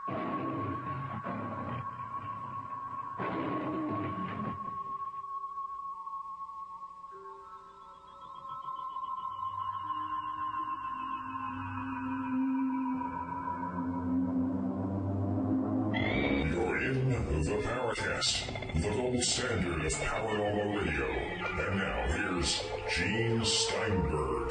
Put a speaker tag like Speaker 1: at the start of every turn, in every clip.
Speaker 1: The Paracast, the gold standard of paranormal radio. And now here's Gene Steinberg.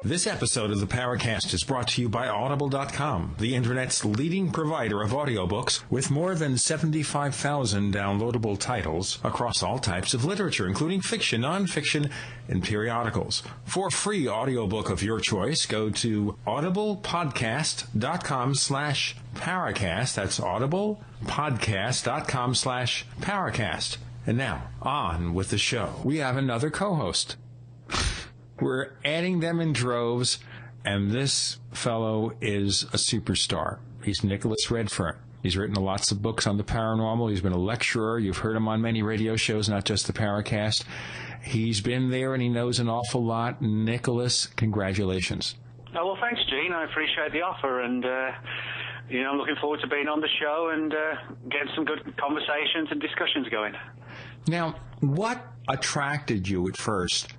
Speaker 2: This episode of the Paracast is brought to you by Audible.com, the Internet's leading provider of audiobooks with more than 75,000 downloadable titles across all types of literature, including fiction, nonfiction, and periodicals. For a free audiobook of your choice, go to audiblepodcast.com/Paracast. That's audiblepodcast.com/Paracast. And now, on with the show. We have another co-host. We're adding them in droves, and this fellow is a superstar. He's Nicholas Redfern. He's written lots of books on the paranormal. He's been a lecturer. You've heard him on many radio shows, not just the Paracast. He's been there, and he knows an awful lot. Nicholas, congratulations.
Speaker 3: Oh, well, thanks, Gene. I appreciate the offer, and I'm looking forward to being on the show and getting some good conversations and discussions going.
Speaker 2: Now, what attracted you at first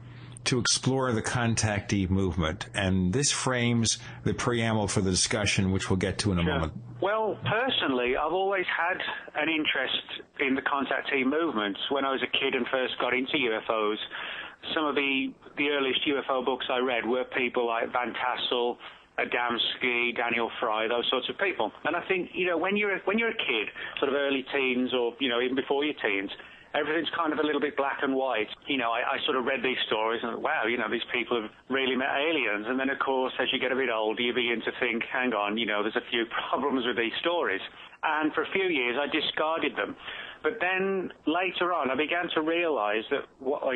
Speaker 2: to explore the contactee movement? And this frames the preamble for the discussion, which we'll get to in a moment.
Speaker 3: Well, personally, I've always had an interest in the contactee movement. When I was a kid and first got into UFOs, some of the earliest UFO books I read were people like Van Tassel, Adamski, Daniel Fry, those sorts of people. And I think, when you're a kid, sort of early teens or, even before your teens, everything's kind of a little bit black and white. I sort of read these stories and wow, these people have really met aliens. And then, of course, as you get a bit older, you begin to think, hang on, there's a few problems with these stories. And for a few years, I discarded them. But then later on, I began to realize that,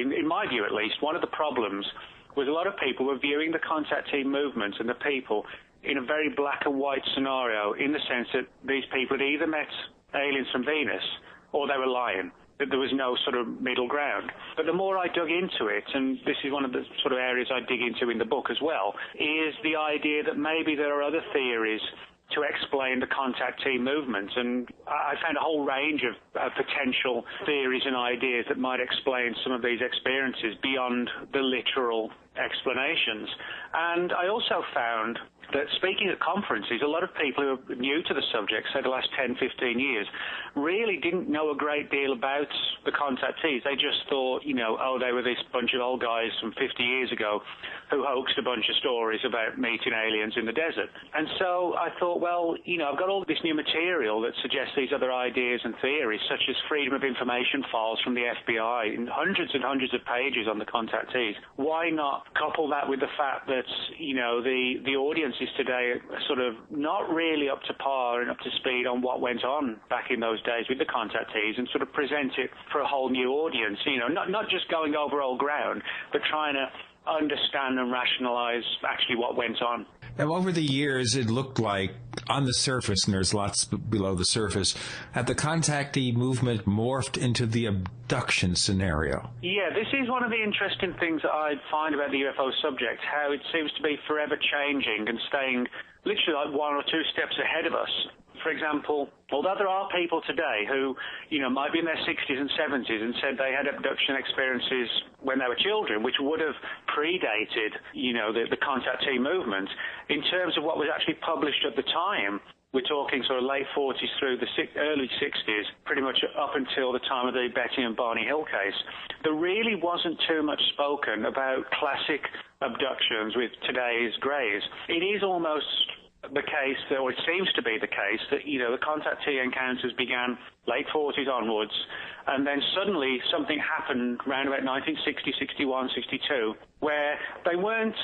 Speaker 3: in my view at least, one of the problems was a lot of people were viewing the contactee movement and the people in a very black and white scenario, in the sense that these people had either met aliens from Venus or they were lying. That there was no sort of middle ground. But the more I dug into it, and this is one of the sort of areas I dig into in the book as well, is the idea that maybe there are other theories to explain the contactee movement. And I found a whole range of potential theories and ideas that might explain some of these experiences beyond the literal explanations. And I also found that speaking at conferences, a lot of people who are new to the subject, say the last 10, 15 years, really didn't know a great deal about the contactees. They just thought, they were this bunch of old guys from 50 years ago who hoaxed a bunch of stories about meeting aliens in the desert. And so I thought, well, I've got all this new material that suggests these other ideas and theories, such as freedom of information files from the FBI in hundreds and hundreds of pages on the contactees. Why not couple that with the fact that, the audiences today are sort of not really up to par and up to speed on what went on back in those days with the contactees, and sort of present it for a whole new audience, not just going over old ground, but trying to understand and rationalize actually what went on.
Speaker 2: Now, over the years, it looked like, on the surface, and there's lots below the surface, that the contactee movement morphed into the abduction scenario.
Speaker 3: Yeah, this is one of the interesting things that I find about the UFO subject, how it seems to be forever changing and staying literally like one or two steps ahead of us. For example, although there are people today who, might be in their 60s and 70s and said they had abduction experiences when they were children, which would have predated, the contactee movement, in terms of what was actually published at the time, we're talking sort of late 40s through the early 60s, pretty much up until the time of the Betty and Barney Hill case, there really wasn't too much spoken about classic abductions with today's greys. It is almost the case, or it seems to be the case, that, the contactee encounters began late 40s onwards, and then suddenly something happened around about 1960, 61, 62, where they weren't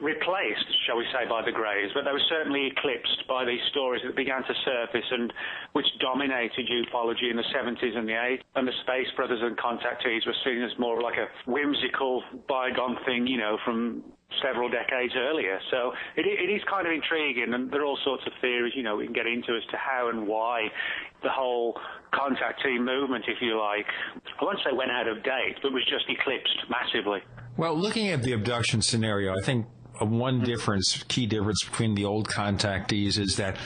Speaker 3: replaced, shall we say, by the greys, but they were certainly eclipsed by these stories that began to surface and which dominated ufology in the 70s and the 80s. And the Space Brothers and contactees were seen as more like a whimsical, bygone thing, from several decades earlier. So it is kind of intriguing, and there are all sorts of theories, we can get into as to how and why the whole contactee movement, if you like, I won't say went out of date, but was just eclipsed massively.
Speaker 2: Well, looking at the abduction scenario, I think one key difference between the old contactees is that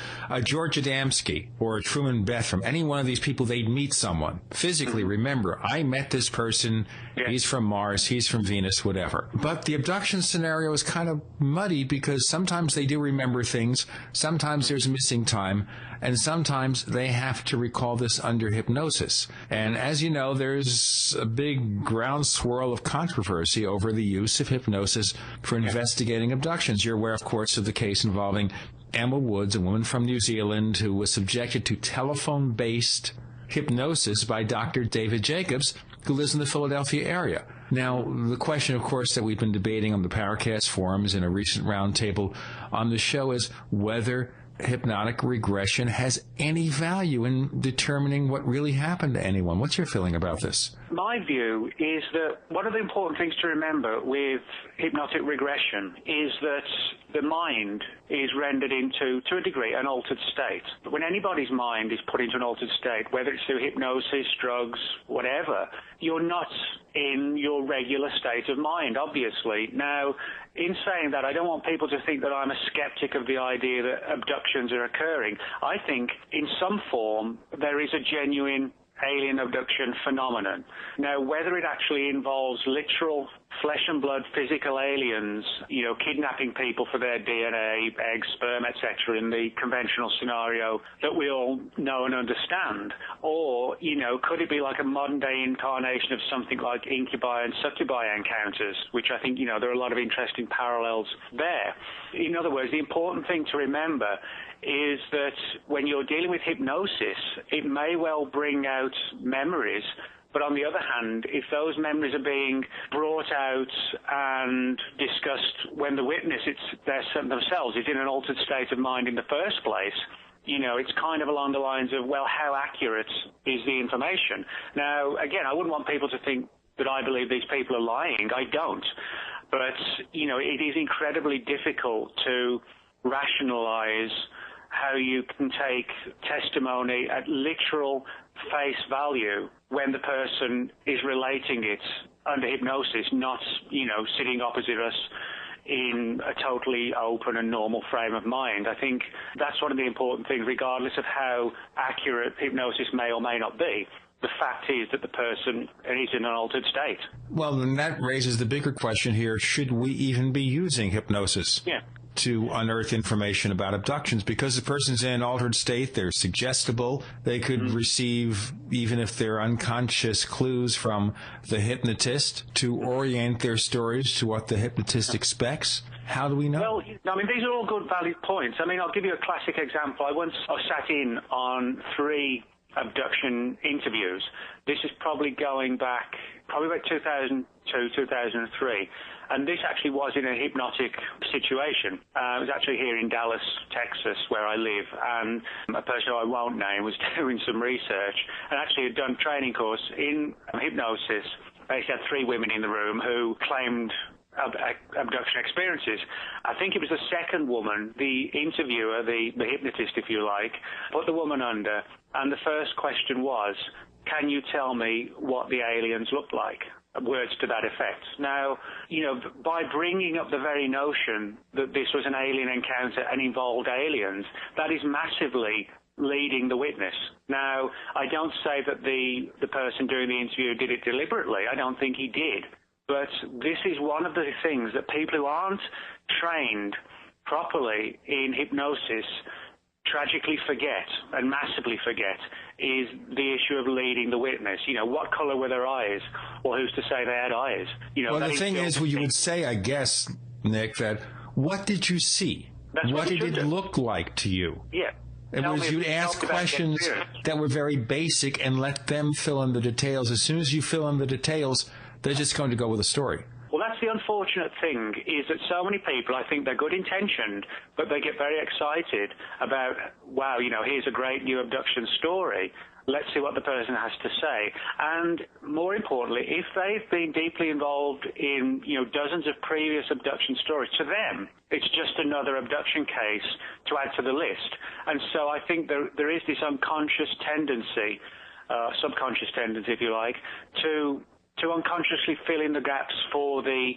Speaker 2: George Adamski or Truman Bethram, any one of these people, they'd meet someone physically. Remember, I met this person. Yeah. He's from Mars. He's from Venus, whatever. But the abduction scenario is kind of muddy because sometimes they do remember things. Sometimes there's missing time. And sometimes they have to recall this under hypnosis. And as you know, there's a big groundswirl of controversy over the use of hypnosis for investigating abductions. You're aware, of course, of the case involving Emma Woods, a woman from New Zealand who was subjected to telephone-based hypnosis by Dr. David Jacobs, who lives in the Philadelphia area. Now, the question, of course, that we've been debating on the Paracast forums in a recent roundtable on the show is whether hypnotic regression has any value in determining what really happened to anyone. What's your feeling about this?
Speaker 3: My view is that one of the important things to remember with hypnotic regression is that the mind is rendered into, to a degree, an altered state. When anybody's mind is put into an altered state, whether it's through hypnosis, drugs, whatever, you're not in your regular state of mind, obviously. Now, in saying that, I don't want people to think that I'm a skeptic of the idea that abductions are occurring. I think in some form there is a genuine alien abduction phenomenon. Now, whether it actually involves literal flesh and blood physical aliens, kidnapping people for their DNA, eggs, sperm, etc., in the conventional scenario that we all know and understand, or, could it be like a modern-day incarnation of something like incubi and succubi encounters, which I think, there are a lot of interesting parallels there. In other words, the important thing to remember is that when you're dealing with hypnosis, it may well bring out memories, but on the other hand, if those memories are being brought out and discussed when the witness themselves is in an altered state of mind in the first place, it's kind of along the lines of, well, how accurate is the information? Now, again, I wouldn't want people to think that I believe these people are lying. I don't. But, it is incredibly difficult to rationalize how you can take testimony at literal face value when the person is relating it under hypnosis, not, sitting opposite us in a totally open and normal frame of mind. I think that's one of the important things, regardless of how accurate hypnosis may or may not be. The fact is that the person is in an altered state.
Speaker 2: Well, then that raises the bigger question here. Should we even be using hypnosis?
Speaker 3: Yeah.
Speaker 2: To unearth information about abductions, because the person's in an altered state, they're suggestible, they could receive, even if they're unconscious, clues from the hypnotist to orient their stories to what the hypnotist expects. How do we know?
Speaker 3: Well, these are all good, valid points. I'll give you a classic example. I sat in on 3 abduction interviews. This is probably going back, about 2002, 2003. And this actually was in a hypnotic situation. It was actually here in Dallas, Texas, where I live. And a person who I won't name was doing some research and actually had done a training course in hypnosis. They had 3 women in the room who claimed abduction experiences. I think it was the second woman, the interviewer, the hypnotist, if you like, put the woman under. And the first question was, can you tell me what the aliens look like? Words to that effect. Now, by bringing up the very notion that this was an alien encounter and involved aliens, that is massively leading the witness. Now, I don't say that the person doing the interview did it deliberately. I don't think he did. But this is one of the things that people who aren't trained properly in hypnosis tragically forget and massively forget is the issue of leading the witness. What color were their eyes? Or who's to say they had eyes?
Speaker 2: Well, the thing is, you would say, I guess, Nick, that what did you see? What did it look like to you?
Speaker 3: Yeah.
Speaker 2: It was you'd ask questions that were very basic and let them fill in the details. As soon as you fill in the details, they're just going to go with a story.
Speaker 3: Well, that's the unfortunate thing, is that so many people, I think they're good-intentioned, but they get very excited about, wow, here's a great new abduction story. Let's see what the person has to say. And more importantly, if they've been deeply involved in, dozens of previous abduction stories, to them, it's just another abduction case to add to the list. And so I think there is this unconscious tendency, subconscious tendency, if you like, to unconsciously fill in the gaps for the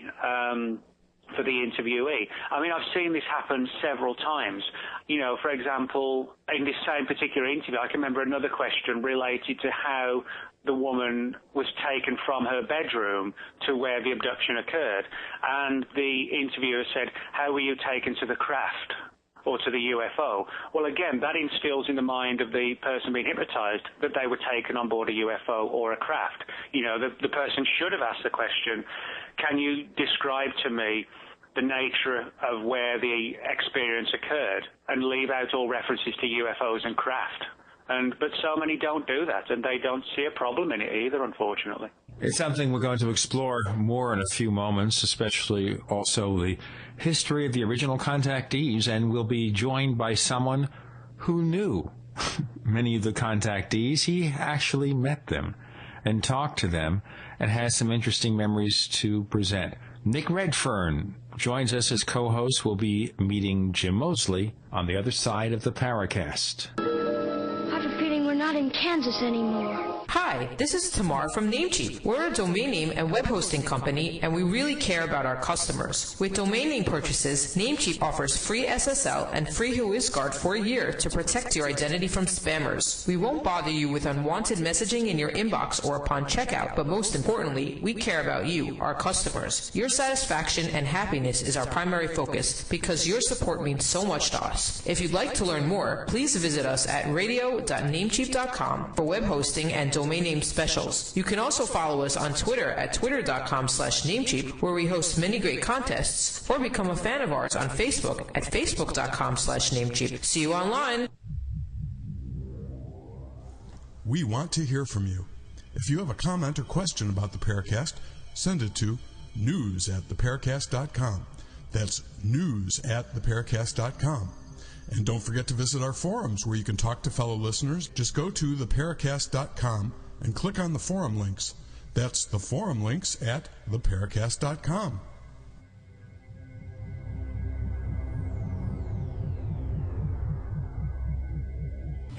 Speaker 3: for the interviewee. I mean, I've seen this happen several times. You know, for example, in this same particular interview, I can remember another question related to how the woman was taken from her bedroom to where the abduction occurred. And the interviewer said, how were you taken to the craft or to the UFO? Well, again, that instills in the mind of the person being hypnotized that they were taken on board a UFO or a craft. You know, the person should have asked the question, can you describe to me the nature of where the experience occurred, and leave out all references to UFOs and craft. But so many don't do that, and they don't see a problem in it either, unfortunately.
Speaker 2: It's something we're going to explore more in a few moments, especially also the history of the original contactees, and we'll be joined by someone who knew many of the contactees. He actually met them and talked to them and has some interesting memories to present. Nick Redfern joins us as co-host. We'll be meeting Jim Moseley on the other side of the Paracast.
Speaker 4: I have a feeling we're not in Kansas anymore.
Speaker 5: Hi, this is Tamar from Namecheap. We're a domain name and web hosting company, and we really care about our customers. With domain name purchases, Namecheap offers free SSL and free WhoisGuard for a year to protect your identity from spammers. We won't bother you with unwanted messaging in your inbox or upon checkout, but most importantly, we care about you, our customers. Your satisfaction and happiness is our primary focus because your support means so much to us. If you'd like to learn more, please visit us at radio.namecheap.com for web hosting and domain name specials. You can also follow us on Twitter at twitter.com/Namecheap, where we host many great contests, or become a fan of ours on Facebook at facebook.com/Namecheap. See you online.
Speaker 6: We want to hear from you. If you have a comment or question about the Paracast, send it to news@theparacast.com. That's news@theparacast.com. And don't forget to visit our forums where you can talk to fellow listeners. Just go to theparacast.com and click on the forum links. That's the forum links at theparacast.com.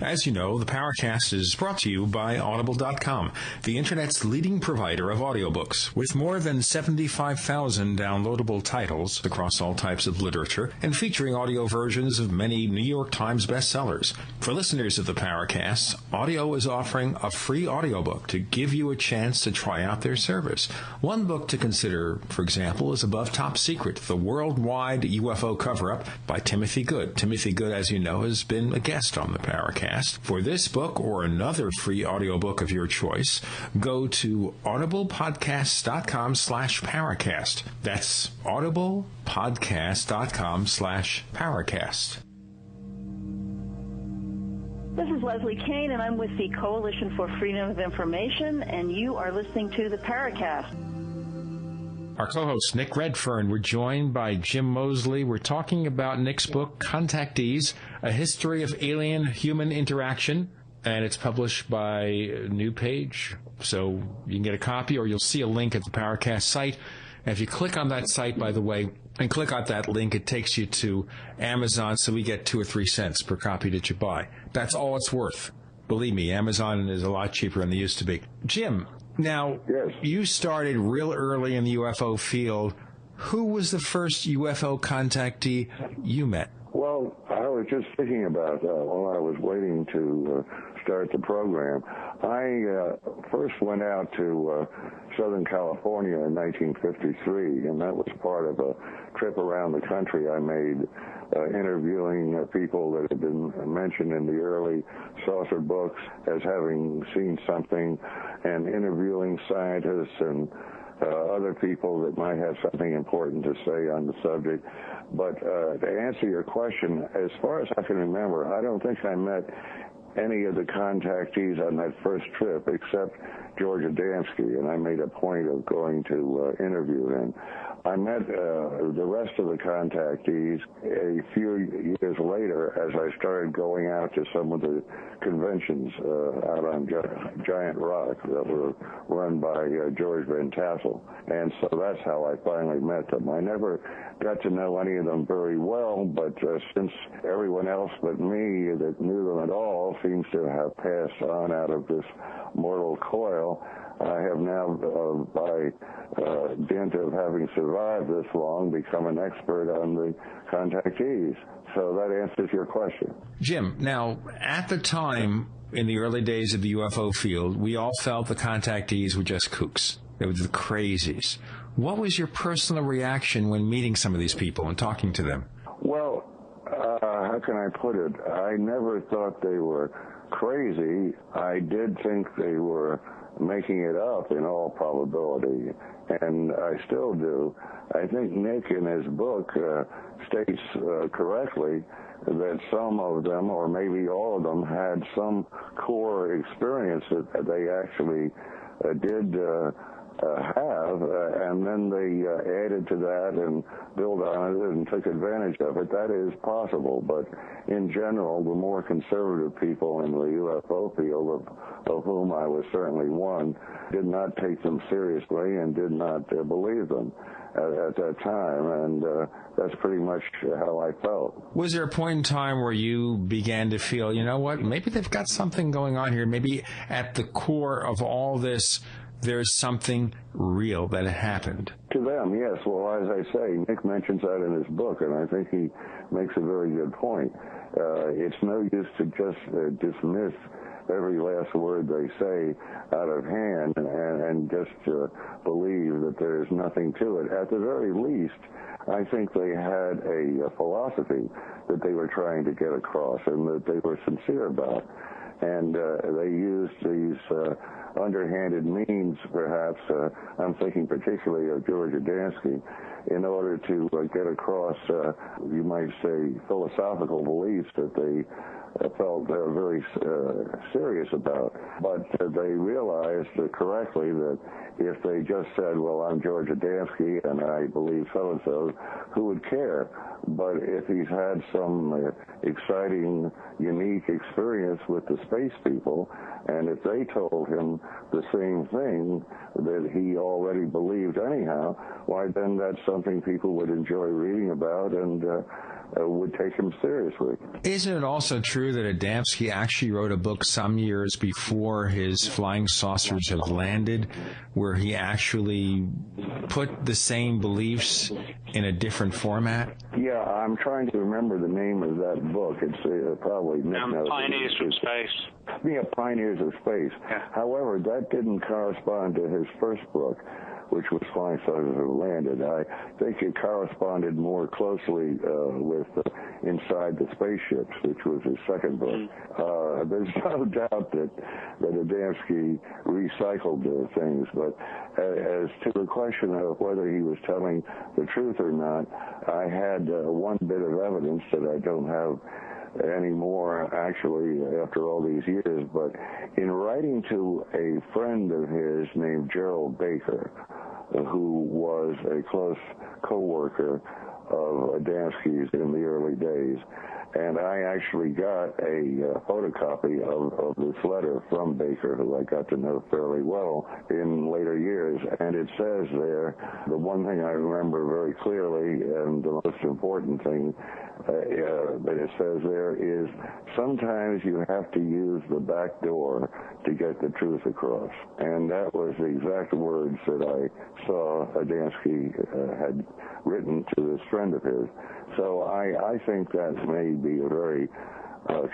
Speaker 2: As you know, the Paracast is brought to you by Audible.com, the Internet's leading provider of audiobooks. With more than 75,000 downloadable titles across all types of literature and featuring audio versions of many New York Times bestsellers. For listeners of the Paracast, Audio is offering a free audiobook to give you a chance to try out their service. One book to consider, for example, is Above Top Secret, the Worldwide UFO Cover-Up by Timothy Good. Timothy Good, as you know, has been a guest on the Paracast. For this book or another free audiobook of your choice, go to audiblepodcast.com/Paracast. That's audiblepodcast.com/Paracast.
Speaker 7: This is Leslie Kane, and I'm with the Coalition for Freedom of Information, and you are listening to the Paracast.
Speaker 2: Our co-host, Nick Redfern. We're joined by Jim Moseley. We're talking about Nick's book, Contactees, A History of Alien-Human Interaction, and it's published by New Page. So you can get a copy, or you'll see a link at the Paracast site. And if you click on that site, by the way, and click on that link, it takes you to Amazon, so we get 2 or 3 cents per copy that you buy. That's all it's worth. Believe me, Amazon is a lot cheaper than they used to be. Jim, now,
Speaker 8: yes.
Speaker 2: You started real early in the UFO field. Who was the first UFO contactee you met?
Speaker 8: Well, I was just thinking about while I was waiting to start the program. I first went out to Southern California in 1953, and that was part of a trip around the country I made, interviewing people that had been mentioned in the early saucer books as having seen something, and interviewing scientists and other people that might have something important to say on the subject. But to answer your question, as far as I can remember, I don't think I met any of the contactees on that first trip except George Adamski, and I made a point of going to interview him. I met the rest of the contactees a few years later as I started going out to some of the conventions out on Giant Rock that were run by George Van Tassel. And so that's how I finally met them. I never got to know any of them very well, but since everyone else but me that knew them at all seems to have passed on out of this mortal coil, I have now, by dint of having survived this long, become an expert on the contactees. So that answers your question.
Speaker 2: Jim, now, at the time, in the early days of the UFO field, we all felt the contactees were just kooks. They were the crazies. What was your personal reaction when meeting some of these people and talking to them?
Speaker 8: Well, how can I put it? I never thought they were crazy. I did think they were making it up in all probability, and I still do. I think Nick, in his book, states correctly that some of them, or maybe all of them, had some core experience that they actually did have, and then they added to that and built on it and took advantage of it. That is possible, but in general, the more conservative people in the UFO field, of whom I was certainly one, did not take them seriously and did not believe them at that time, and that's pretty much how I felt.
Speaker 2: Was there a point in time where you began to feel, you know what, maybe they've got something going on here, maybe at the core of all this, there's something real that happened?
Speaker 8: To them, yes. Well, as I say, Nick mentions that in his book, and I think he makes a very good point. It's no use to just dismiss every last word they say out of hand and just believe that there's nothing to it. At the very least, I think they had a philosophy that they were trying to get across and that they were sincere about. And they used these underhanded means, perhaps, I'm thinking particularly of George Adamski, in order to get across, you might say, philosophical beliefs that they felt very serious about. But they realized correctly that if they just said, well, I'm George Adamski and I believe so-and-so, who would care? But if he's had some exciting, unique experience with the space people, and if they told him the same thing that he already believed anyhow, why then that's something people would enjoy reading about and would take him seriously.
Speaker 2: Isn't it also true that Adamski actually wrote a book some years before his flying saucers have landed, where he actually put the same beliefs in a different format?
Speaker 8: Yeah, I'm trying to remember the name of that book. It's probably Nick knows.
Speaker 3: Pioneers from Space.
Speaker 8: Yeah, Pioneers of Space.
Speaker 3: Yeah.
Speaker 8: However, that didn't correspond to his first book, which was Flying Saucers Have Landed. I think it corresponded more closely with Inside the Spaceships, which was his second book. There's no doubt that Adamski recycled things, but as to the question of whether he was telling the truth or not, I had one bit of evidence that I don't have anymore, actually, after all these years, but in writing to a friend of his named Gerald Baker, who was a close co-worker of Adamski's in the early days, and I actually got a photocopy of this letter from Baker, who I got to know fairly well in later years, and it says there, the one thing I remember very clearly, and the most important thing that it says there is, sometimes you have to use the back door to get the truth across. And that was the exact words that I saw Adamski had written to this friend of his. So I think that may be a very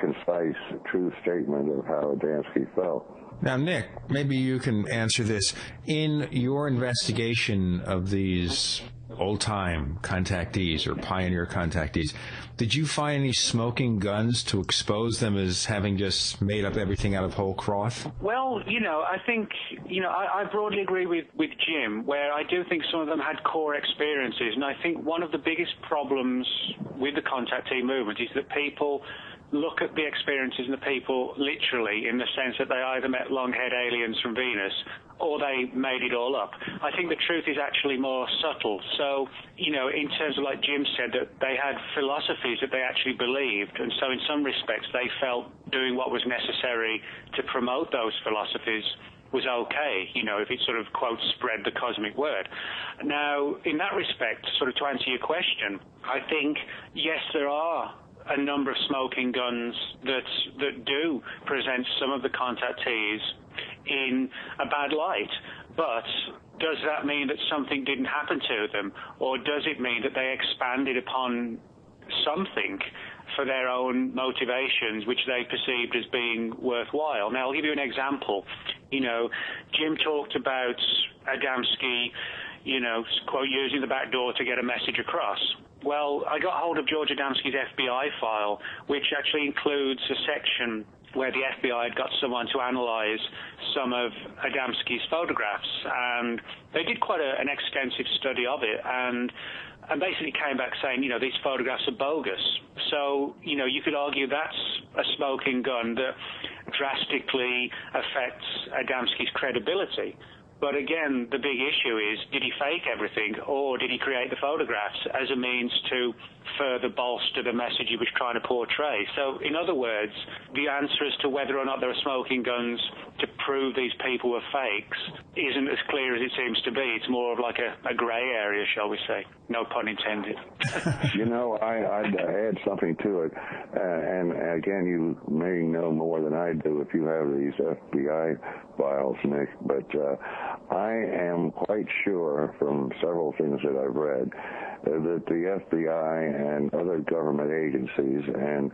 Speaker 8: concise, true statement of how Adamski felt.
Speaker 2: Now, Nick, maybe you can answer this. In your investigation of these old-time contactees or pioneer contactees, did you find any smoking guns to expose them as having just made up everything out of whole cloth?
Speaker 3: Well, I think, I broadly agree with Jim, where I do think some of them had core experiences, and I think one of the biggest problems with the contactee movement is that people look at the experiences and the people literally, in the sense that they either met long-haired aliens from Venus or they made it all up. I think the truth is actually more subtle. So, in terms of, like Jim said, that they had philosophies that they actually believed, and so in some respects they felt doing what was necessary to promote those philosophies was okay, if it sort of, quote, spread the cosmic word. Now, in that respect, sort of to answer your question, I think, yes, there are a number of smoking guns that do present some of the contactees in a bad light. But does that mean that something didn't happen to them, or does it mean that they expanded upon something for their own motivations, which they perceived as being worthwhile? Now, I'll give you an example. Jim talked about Adamski, quote, using the back door to get a message across. Well, I got hold of George Adamski's FBI file, which actually includes a section where the FBI had got someone to analyze some of Adamski's photographs, and they did quite an extensive study of it, and basically came back saying, these photographs are bogus. So, you could argue that's a smoking gun that drastically affects Adamski's credibility. But again, the big issue is, did he fake everything, or did he create the photographs as a means to further bolster the message he was trying to portray? So, in other words, the answer as to whether or not there are smoking guns to prove these people were fakes isn't as clear as it seems to be. It's more of like a grey area, shall we say. No pun intended.
Speaker 8: I'd add something to it. And again, you may know more than I do if you have these FBI files, Nick. But I am quite sure from several things that I've read that the FBI and other government agencies and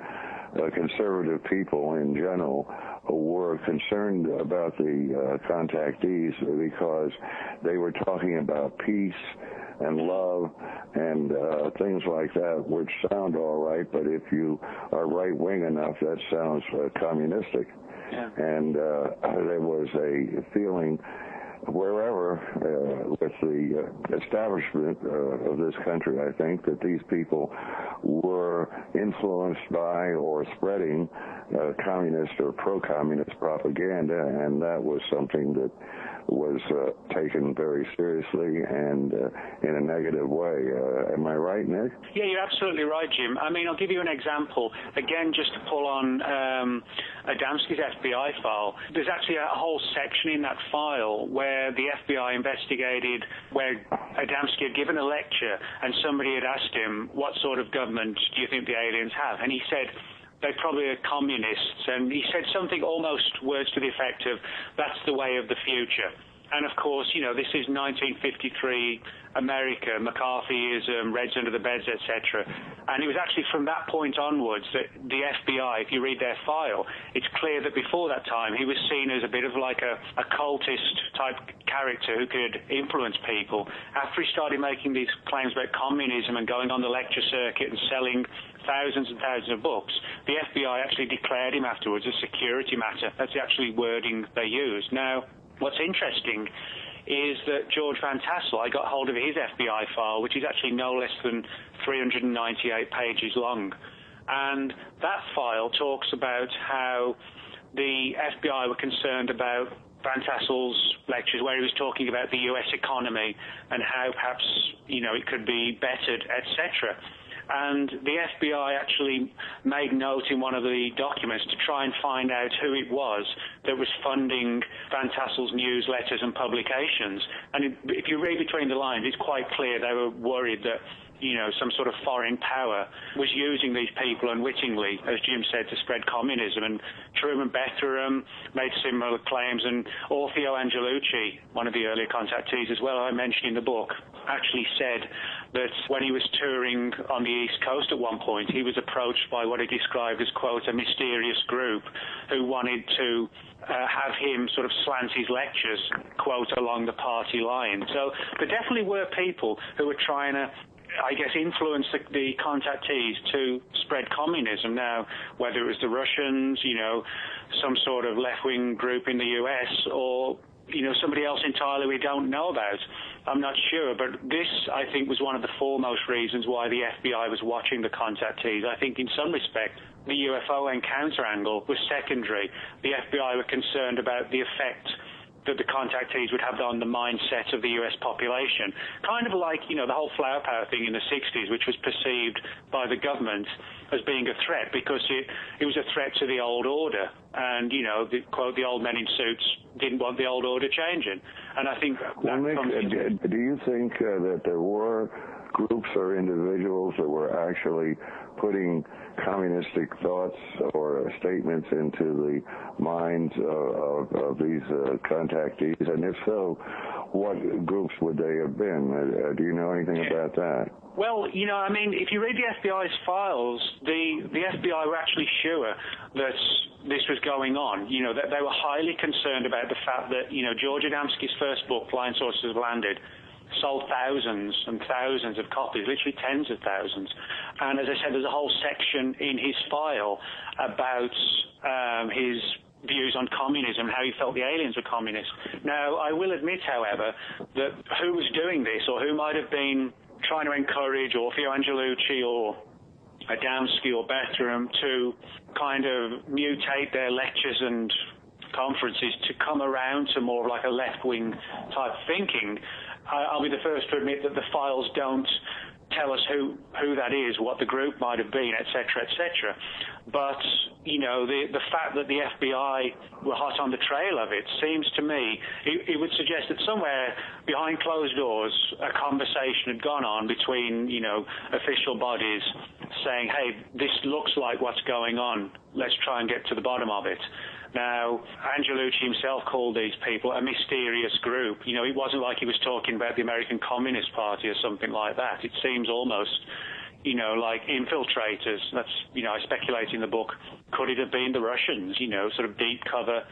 Speaker 8: conservative people in general were concerned about the contactees because they were talking about peace and love and things like that, which sound all right, but if you are right-wing enough, that sounds communistic. Yeah. And there was a feeling wherever with the establishment of this country, I think, that these people were influenced by or spreading communist or pro-communist propaganda, and that was something that was taken very seriously and in a negative way. Am I right, Nick?
Speaker 3: Yeah, you're absolutely right, Jim. I mean, I'll give you an example. Again, just to pull on Adamski's FBI file, there's actually a whole section in that file where the FBI investigated where Adamski had given a lecture and somebody had asked him, what sort of government do you think the aliens have? And he said, they probably are communists, and he said something almost words to the effect of, that's the way of the future. And of course, this is 1953 America, McCarthyism, Reds under the beds, etc. And it was actually from that point onwards that the FBI, if you read their file, it's clear that before that time he was seen as a bit of like a cultist type character who could influence people. After he started making these claims about communism and going on the lecture circuit and selling thousands and thousands of books, the FBI actually declared him afterwards a security matter. That's the actually wording they used. Now, what's interesting is that George Van Tassel, I got hold of his FBI file, which is actually no less than 398 pages long. And that file talks about how the FBI were concerned about Van Tassel's lectures, where he was talking about the U.S. economy and how perhaps, it could be bettered, etc. And the FBI actually made note in one of the documents to try and find out who it was that was funding Van Tassel's newsletters and publications. And if you read between the lines, it's quite clear they were worried that some sort of foreign power was using these people unwittingly, as Jim said, to spread communism. And Truman Bethurum made similar claims, and Orfeo Angelucci, one of the earlier contactees as well, I mentioned in the book, actually said that when he was touring on the East Coast at one point, he was approached by what he described as, quote, a mysterious group who wanted to have him sort of slant his lectures, quote, along the party line. So there definitely were people who were trying to, I guess, influence the contactees to spread communism. Now, whether it was the Russians, some sort of left-wing group in the U.S., or, somebody else entirely we don't know about, I'm not sure. But this, I think, was one of the foremost reasons why the FBI was watching the contactees. I think in some respect, the UFO encounter angle was secondary. The FBI were concerned about the effect that the contactees would have on the mindset of the U.S. population. Kind of like, the whole flower power thing in the 60s, which was perceived by the government as being a threat because it was a threat to the old order. And, quote, the old men in suits didn't want the old order changing. And I think...
Speaker 8: Well, Nick, do you think that there were groups or individuals that were actually putting communistic thoughts or statements into the minds of these contactees? And if so, what groups would they have been? Do you know anything about that?
Speaker 3: Well, I mean, if you read the FBI's files, the FBI were actually sure that this was going on. That they were highly concerned about the fact that, George Adamski's first book, Flying Saucers Have Landed, sold thousands and thousands of copies, literally tens of thousands. And as I said, there's a whole section in his file about his views on communism, how he felt the aliens were communists. Now, I will admit, however, that who was doing this, or who might have been trying to encourage Orfeo Angelucci or Adamski or Bethlehem to kind of mutate their lectures and conferences to come around to more of like a left-wing type thinking, I'll be the first to admit that the files don't tell us who that is, what the group might have been, etc., etc. But, the fact that the FBI were hot on the trail of it seems to me, it would suggest that somewhere behind closed doors a conversation had gone on between, official bodies saying, hey, this looks like what's going on, let's try and get to the bottom of it. Now, Angelucci himself called these people a mysterious group. It wasn't like he was talking about the American Communist Party or something like that. It seems almost, like infiltrators. That's, I speculate in the book, could it have been the Russians, sort of deep cover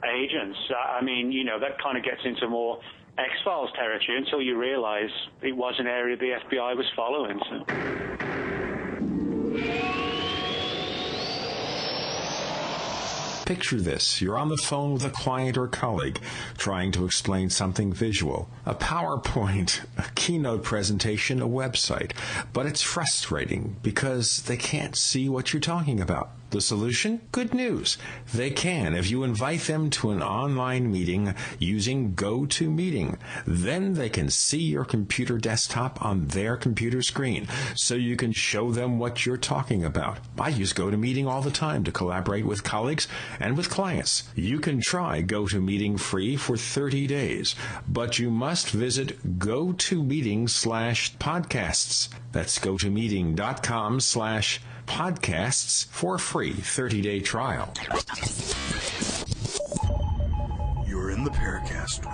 Speaker 3: agents? I mean, that kind of gets into more X-Files territory until you realize it was an area the FBI was following. So.
Speaker 2: Picture this. You're on the phone with a client or colleague trying to explain something visual. A PowerPoint, a keynote presentation, a website. But it's frustrating because they can't see what you're talking about. The solution? Good news. They can if you invite them to an online meeting using GoToMeeting. Then they can see your computer desktop on their computer screen, so you can show them what you're talking about. I use GoToMeeting all the time to collaborate with colleagues and with clients. You can try GoToMeeting free for 30 days, but you must visit GoToMeeting/podcasts. That's GoToMeeting.com/podcasts for free 30-day trial.
Speaker 6: You're in the Paracast.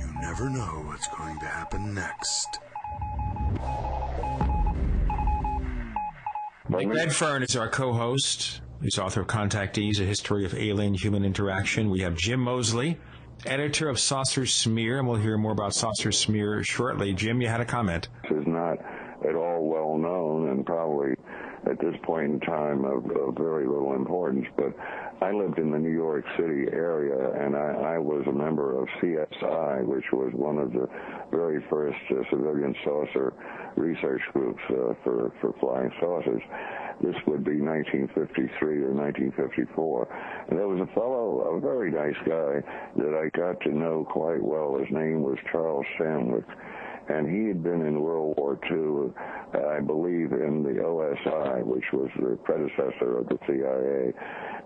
Speaker 6: You never know what's going to happen next.
Speaker 2: Nick Redfern is our co-host. He's author of Contactees, A History of Alien-Human Interaction. We have Jim Moseley, editor of Saucer Smear, and we'll hear more about Saucer Smear shortly. Jim, you had a comment.
Speaker 8: This is not at all well known, and probably at this point in time of very little importance, but I lived in the New York City area, and I was a member of CSI, which was one of the very first civilian saucer research groups for flying saucers. This would be 1953 or 1954. And there was a fellow, a very nice guy, that I got to know quite well. His name was Charles Sandwick. And he had been in World War II, I believe, in the OSI, which was the predecessor of the CIA.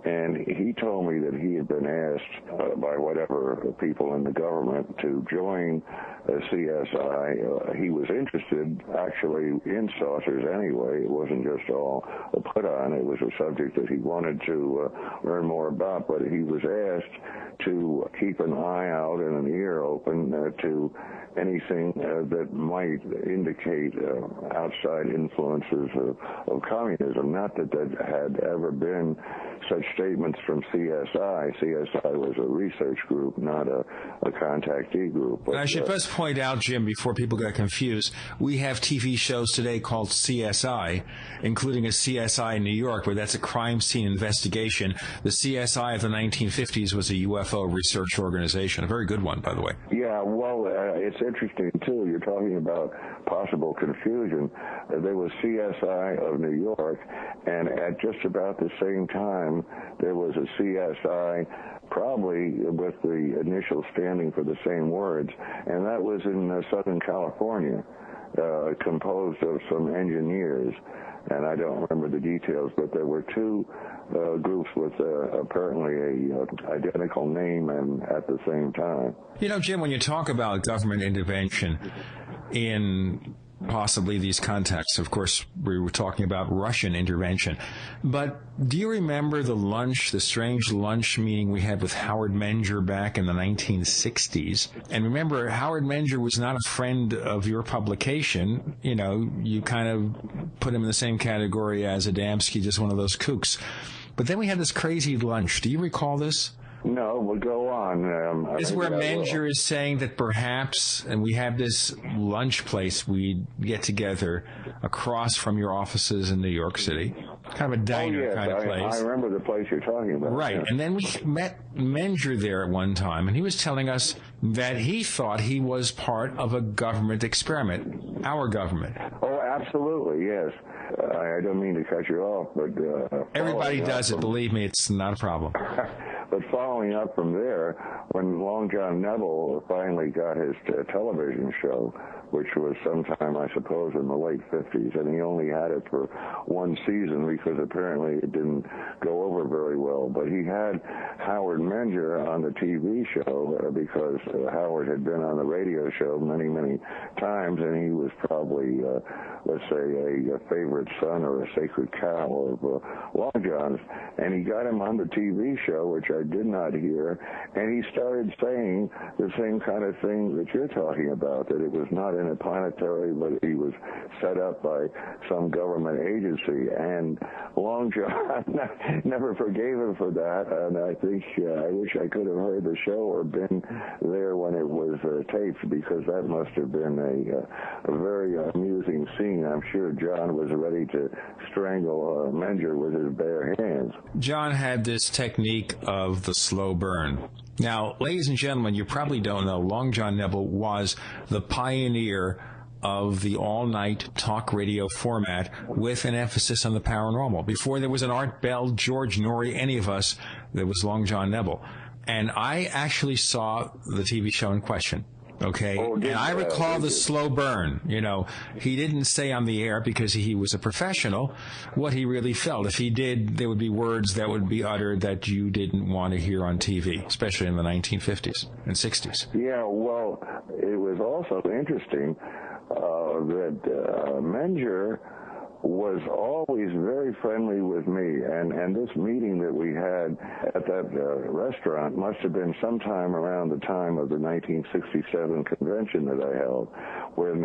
Speaker 8: And he told me that he had been asked by whatever people in the government to join CSI. He was interested, actually, in saucers anyway. It wasn't just all a put-on. It was a subject that he wanted to learn more about. But he was asked to keep an eye out and an ear open to anything that might indicate outside influences of communism. Not that there had ever been such statements from CSI. CSI was a research group, not a contactee group. But,
Speaker 2: I should first point out, Jim, before people get confused, we have TV shows today called CSI, including a CSI in New York, where that's a crime scene investigation. The CSI of the 1950s was a UFO research organization, a very good one, by the way.
Speaker 8: Yeah, well, it's interesting, too. You're talking about possible confusion. There was CSI of New York, and at just about the same time, there was a CSI, probably with the initial standing for the same words, and that was in Southern California, composed of some engineers, and I don't remember the details, but there were two groups with apparently a identical name and at the same time.
Speaker 2: You know, Jim, when you talk about government intervention in possibly these contacts. Of course, we were talking about Russian intervention. But do you remember the strange lunch meeting we had with Howard Menger back in the 1960s? And remember, Howard Menger was not a friend of your publication. You know, you kind of put him in the same category as Adamski, just one of those kooks. But then we had this crazy lunch. Do you recall this?
Speaker 8: No, we'll go on.
Speaker 2: This is where Menger is saying that perhaps, and we have this lunch place we get together across from your offices in New York City, kind of a diner kind of place.
Speaker 8: I remember the place you're talking about.
Speaker 2: Right,
Speaker 8: yeah.
Speaker 2: And then we met Menger there at one time, and he was telling us that he thought he was part of a government experiment, our government.
Speaker 8: Oh, absolutely, yes. I don't mean to cut you off, but...
Speaker 2: everybody does it, believe me, it's not a problem.
Speaker 8: But following up from there, when Long John Neville finally got his television show, which was sometime, I suppose, in the late 50s, and he only had it for one season because apparently it didn't go over very well. But he had Howard Menger on the TV show because Howard had been on the radio show many, many times, and he was probably, let's say, a favorite son or a sacred cow of Long John's. And he got him on the TV show, which I did not hear, and he started saying the same kind of thing that you're talking about, that it was not in a planetary, but he was set up by some government agency. And Long John never forgave him for that, and I think I wish I could have heard the show or been there when it was taped, because that must have been a very amusing scene. I'm sure John was ready to strangle Menger with his bare hands.
Speaker 2: John had this technique of the slow burn. Now, ladies and gentlemen, you probably don't know, Long John Neville was the pioneer of the all-night talk radio format with an emphasis on the paranormal. Before there was an Art Bell, George Norrie, any of us, there was Long John Neville. And I actually saw the TV show in question. Okay, and I recall the slow burn. You know, he didn't say on the air, because he was a professional, what he really felt. If he did, there would be words that would be uttered that you didn't want to hear on TV, especially in the 1950s and 60s.
Speaker 8: Yeah, well, it was also interesting that Menger was always very friendly with me, and this meeting that we had at that restaurant must have been sometime around the time of the 1967 convention that I held, when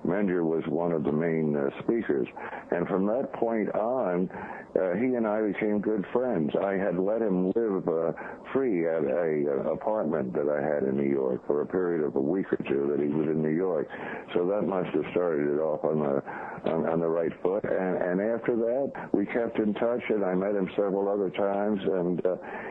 Speaker 8: Menger was one of the main speakers. And from that point on, he and I became good friends. I had let him live free at an apartment that I had in New York for a period of a week or two that he was in New York. So that must have started it off on the right foot. And after that, we kept in touch, and I met him several other times, and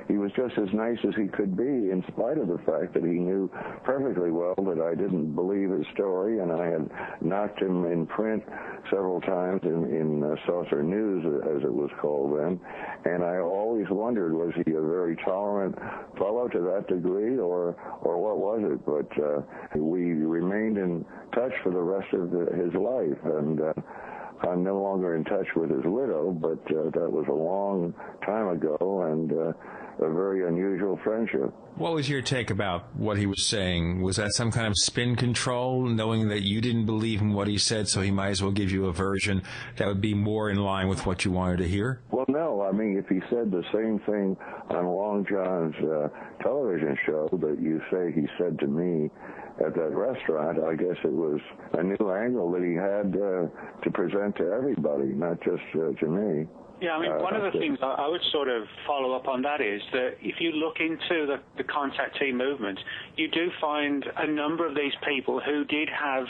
Speaker 8: he was just as nice as he could be, in spite of the fact that he knew perfectly well that I didn't believe his story, and I had knocked him in print several times in Saucer News, as it was called then. And I always wondered, was he a very tolerant fellow to that degree, or what was it? But we remained in touch for the rest of his life, and I'm no longer in touch with his widow, but that was a long time ago, and a very unusual friendship.
Speaker 2: What was your take about what he was saying? Was that some kind of spin control, knowing that you didn't believe in what he said, so he might as well give you a version that would be more in line with what you wanted to hear?
Speaker 8: Well, no. I mean, if he said the same thing on Long John's television show that you say he said to me at that restaurant, I guess it was a new angle that he had to present to everybody, not just to me.
Speaker 3: Yeah, I mean, one of the things I would sort of follow up on that is that if you look into the contactee movement, you do find a number of these people who did have,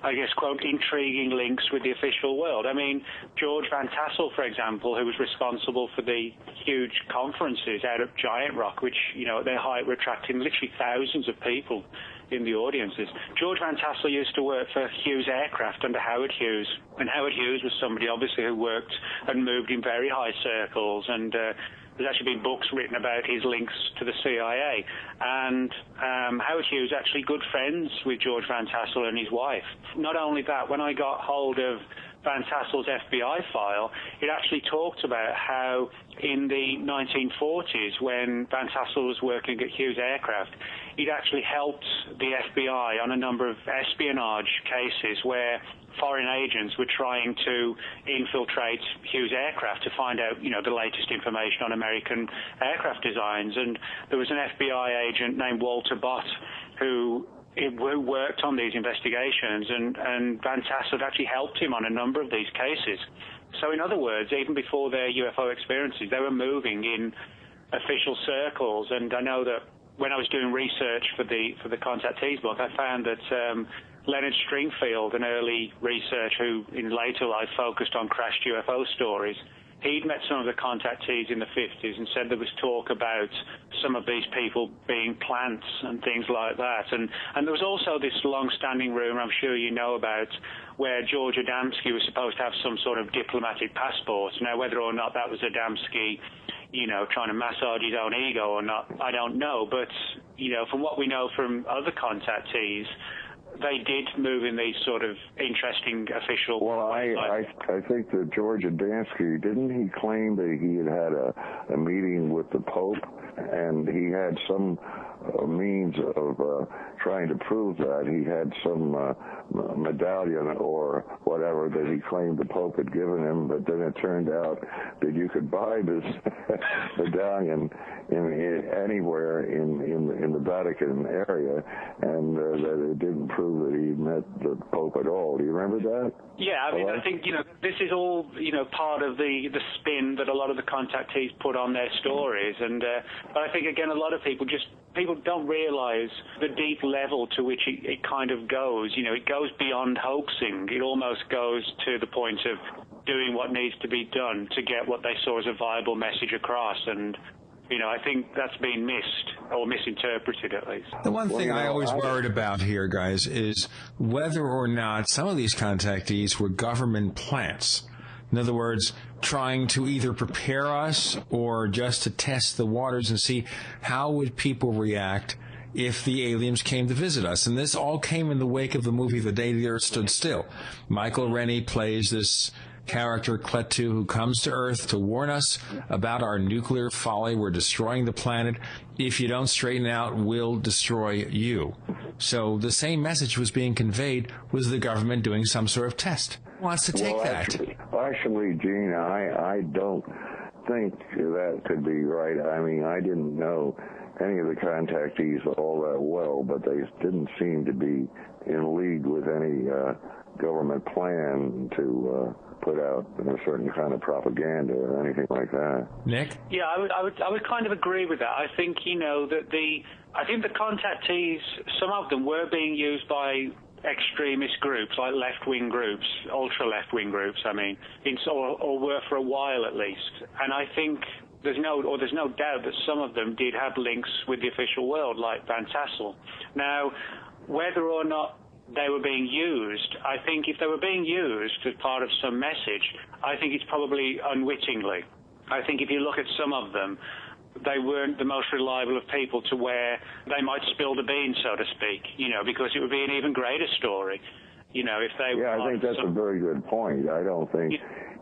Speaker 3: I guess, quote, intriguing links with the official world. I mean, George Van Tassel, for example, who was responsible for the huge conferences out at Giant Rock, which, you know, at their height were attracting literally thousands of people in the audiences. George Van Tassel used to work for Hughes Aircraft under Howard Hughes, and Howard Hughes was somebody obviously who worked and moved in very high circles, and there's actually been books written about his links to the CIA. And Howard Hughes actually good friends with George Van Tassel and his wife. Not only that, when I got hold of Van Tassel's FBI file, it actually talked about how in the 1940s, when Van Tassel was working at Hughes Aircraft, he'd actually helped the FBI on a number of espionage cases where foreign agents were trying to infiltrate Hughes Aircraft to find out, the latest information on American aircraft designs. And there was an FBI agent named Walter Bott who worked on these investigations, and Van Tassel had actually helped him on a number of these cases. So in other words, even before their UFO experiences, they were moving in official circles. And I know that when I was doing research for the Contactees book, I found that Leonard Stringfield, an early researcher who in later life focused on crashed UFO stories, he'd met some of the contactees in the 50s and said there was talk about some of these people being plants and things like that. And there was also this long-standing rumor, I'm sure you know about, where George Adamski was supposed to have some sort of diplomatic passport. Now, whether or not that was Adamski, trying to massage his own ego or not, I don't know. But, from what we know from other contactees, they did move in these sort of interesting official...
Speaker 8: Well, I think that George Adamski, didn't he claim that he had a meeting with the Pope, and he had some means of trying to prove that? He had some medallion or whatever that he claimed the Pope had given him, but then it turned out that you could buy this medallion anywhere in the Vatican area, and that it didn't prove that he met the Pope at all. Do you remember that?
Speaker 3: Yeah, I think, this is all, part of the spin that a lot of the contactees put on their stories. And but I think, again, a lot of people don't realize the deep level to which it kind of goes. It goes beyond hoaxing. It almost goes to the point of doing what needs to be done to get what they saw as a viable message across. And I think that's been missed or misinterpreted, at least.
Speaker 2: The one thing I always worried about here, guys, is whether or not some of these contactees were government plants. In other words, trying to either prepare us or just to test the waters and see how would people react if the aliens came to visit us. And this all came in the wake of the movie The Day the Earth Stood Still. Michael Rennie plays this character, Kletu, who comes to Earth to warn us about our nuclear folly. We're destroying the planet. If you don't straighten out, we'll destroy you. So the same message was being conveyed. Was the government doing some sort of test? Who wants to take that?
Speaker 8: Actually, Gene, I don't think that could be right. I mean, I didn't know any of the contactees all that well, but they didn't seem to be in league with any government plan to put out a certain kind of propaganda or anything like that.
Speaker 2: Nick?
Speaker 3: Yeah, I would kind of agree with that. I think, that I think the contactees, some of them were being used by extremist groups, like left-wing groups, ultra-left-wing groups, or were for a while at least. And I think there's no doubt that some of them did have links with the official world, like Van Tassel. Now, whether or not they were being used, I think if they were being used as part of some message, I think it's probably unwittingly. I think if you look at some of them, they weren't the most reliable of people to where they might spill the beans, so to speak, because it would be an even greater story, if they were...
Speaker 8: Yeah, I think that's a very good point. I don't think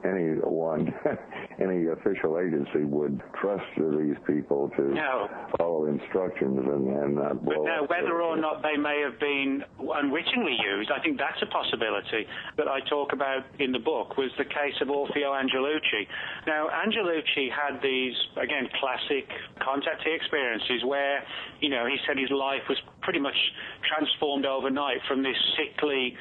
Speaker 8: any official agency would trust these people to follow instructions and not blow. But now,
Speaker 3: whether or not they may have been unwittingly used, I think that's a possibility that I talk about in the book, was the case of Orfeo Angelucci. Now, Angelucci had these, again, classic contactee experiences where, he said his life was pretty much transformed overnight from this sickly,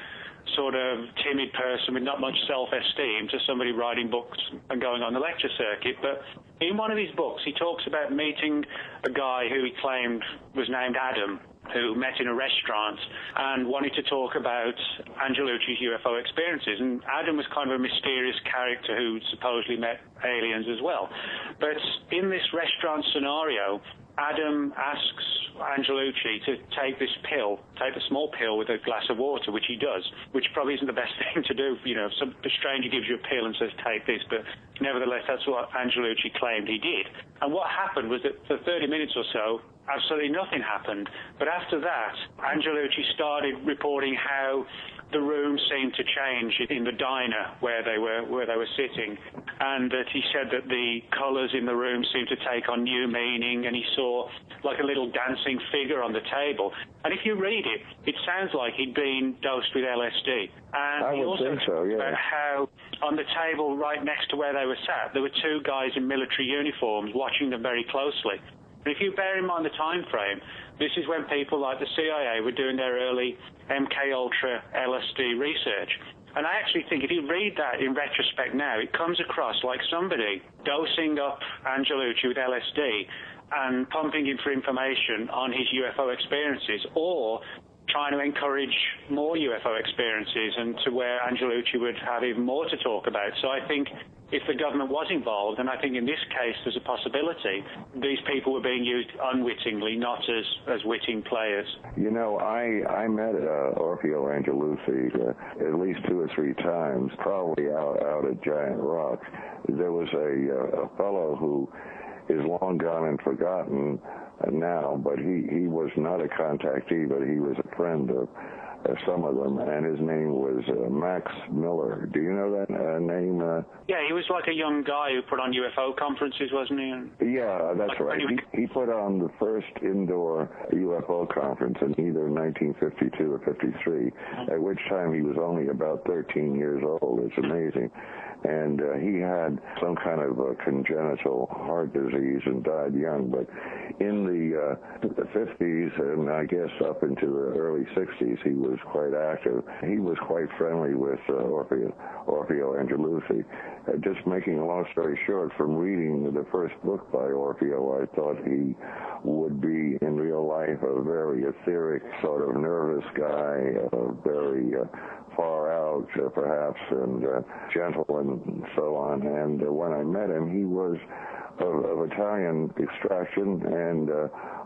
Speaker 3: sort of timid person with not much self-esteem to somebody writing books and going on the lecture circuit. But in one of his books, he talks about meeting a guy who he claimed was named Adam, who met in a restaurant and wanted to talk about Angelucci's UFO experiences. And Adam was kind of a mysterious character who supposedly met aliens as well. But in this restaurant scenario, Adam asks Angelucci to take this pill, take a small pill with a glass of water, which he does, which probably isn't the best thing to do. A stranger gives you a pill and says, take this, but nevertheless, that's what Angelucci claimed he did. And what happened was that for 30 minutes or so, absolutely nothing happened. But after that, Angelucci started reporting how the room seemed to change in the diner where they were sitting, and that he said that the colours in the room seemed to take on new meaning, and he saw like a little dancing figure on the table. And if you read it, it sounds like he'd been dosed with LSD. And
Speaker 8: I
Speaker 3: he
Speaker 8: would
Speaker 3: also
Speaker 8: think so, yeah.
Speaker 3: about how on the table right next to where they were sat, there were two guys in military uniforms watching them very closely. And if you bear in mind the time frame, this is when people like the CIA were doing their early MK-Ultra LSD research. And I actually think if you read that in retrospect now, it comes across like somebody dosing up Angelucci with LSD and pumping him for information on his UFO experiences, or trying to encourage more UFO experiences, and to where Angelucci would have even more to talk about. So I think if the government was involved, and I think in this case there's a possibility, these people were being used unwittingly, not as witting players.
Speaker 8: You know, I met Orfeo Angelucci at least 2 or 3 times, probably out at Giant Rock. There was a fellow who is long gone and forgotten now, but he was not a contactee, but he was a friend of some of them, and his name was Max Miller. Do you know that name?
Speaker 3: Yeah, he was like a young guy who put on UFO conferences, wasn't he?
Speaker 8: Yeah, that's right. He put on the first indoor UFO conference in either 1952 or 53, at which time he was only about 13 years old. It's amazing. And he had some kind of congenital heart disease and died young. But in the 50s and I guess up into the early 60s, he was quite active. He was quite friendly with Orfeo Angelucci. Just making a long story short, from reading the first book by Orfeo, I thought he would be in real life a very etheric, sort of nervous guy, very far out, perhaps, and gentle and so on. And when I met him, he was of Italian extraction and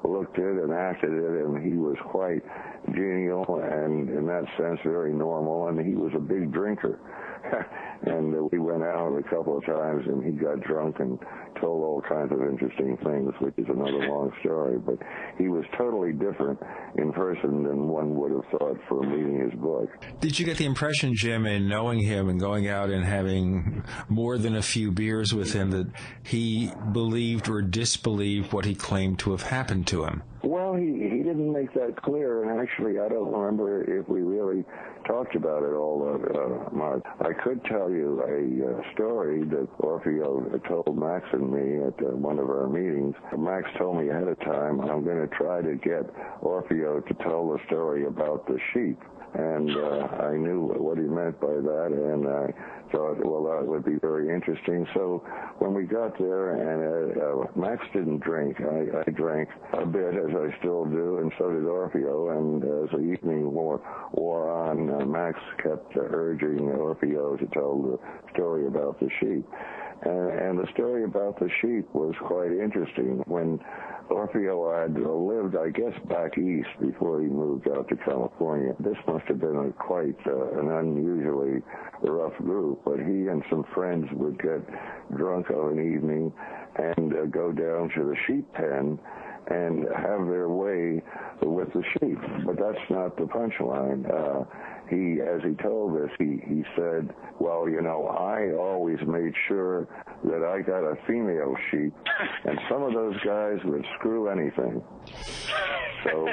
Speaker 8: looked it and acted it, and he was quite genial and, in that sense, very normal, and he was a big drinker. And we went out a couple of times, and he got drunk and told all kinds of interesting things, which is another long story. But he was totally different in person than one would have thought from reading his book.
Speaker 2: Did you get the impression, Jim, in knowing him and going out and having more than a few beers with him, that he believed or disbelieved what he claimed to have happened to him?
Speaker 8: Well, he didn't make that clear, and actually I don't remember if we really talked about it all, Mark. I could tell you a story that Orfeo told Max and me at one of our meetings. Max told me ahead of time, I'm going to try to get Orfeo to tell the story about the sheep. And I knew what he meant by that, and I thought, well, that would be very interesting. So when we got there, and Max didn't drink, I drank a bit, as I still do, and so did Orfeo. And as the evening wore on, Max kept urging Orfeo to tell the story about the sheep. And the story about the sheep was quite interesting. When Orfeo had lived, I guess, back east before he moved out to California. This must have been quite an unusually rough group, but he and some friends would get drunk of an evening and go down to the sheep pen and have their way with the sheep. But that's not the punchline. As he told us, he said, well, you know, I always made sure that I got a female sheep, and some of those guys would screw anything. So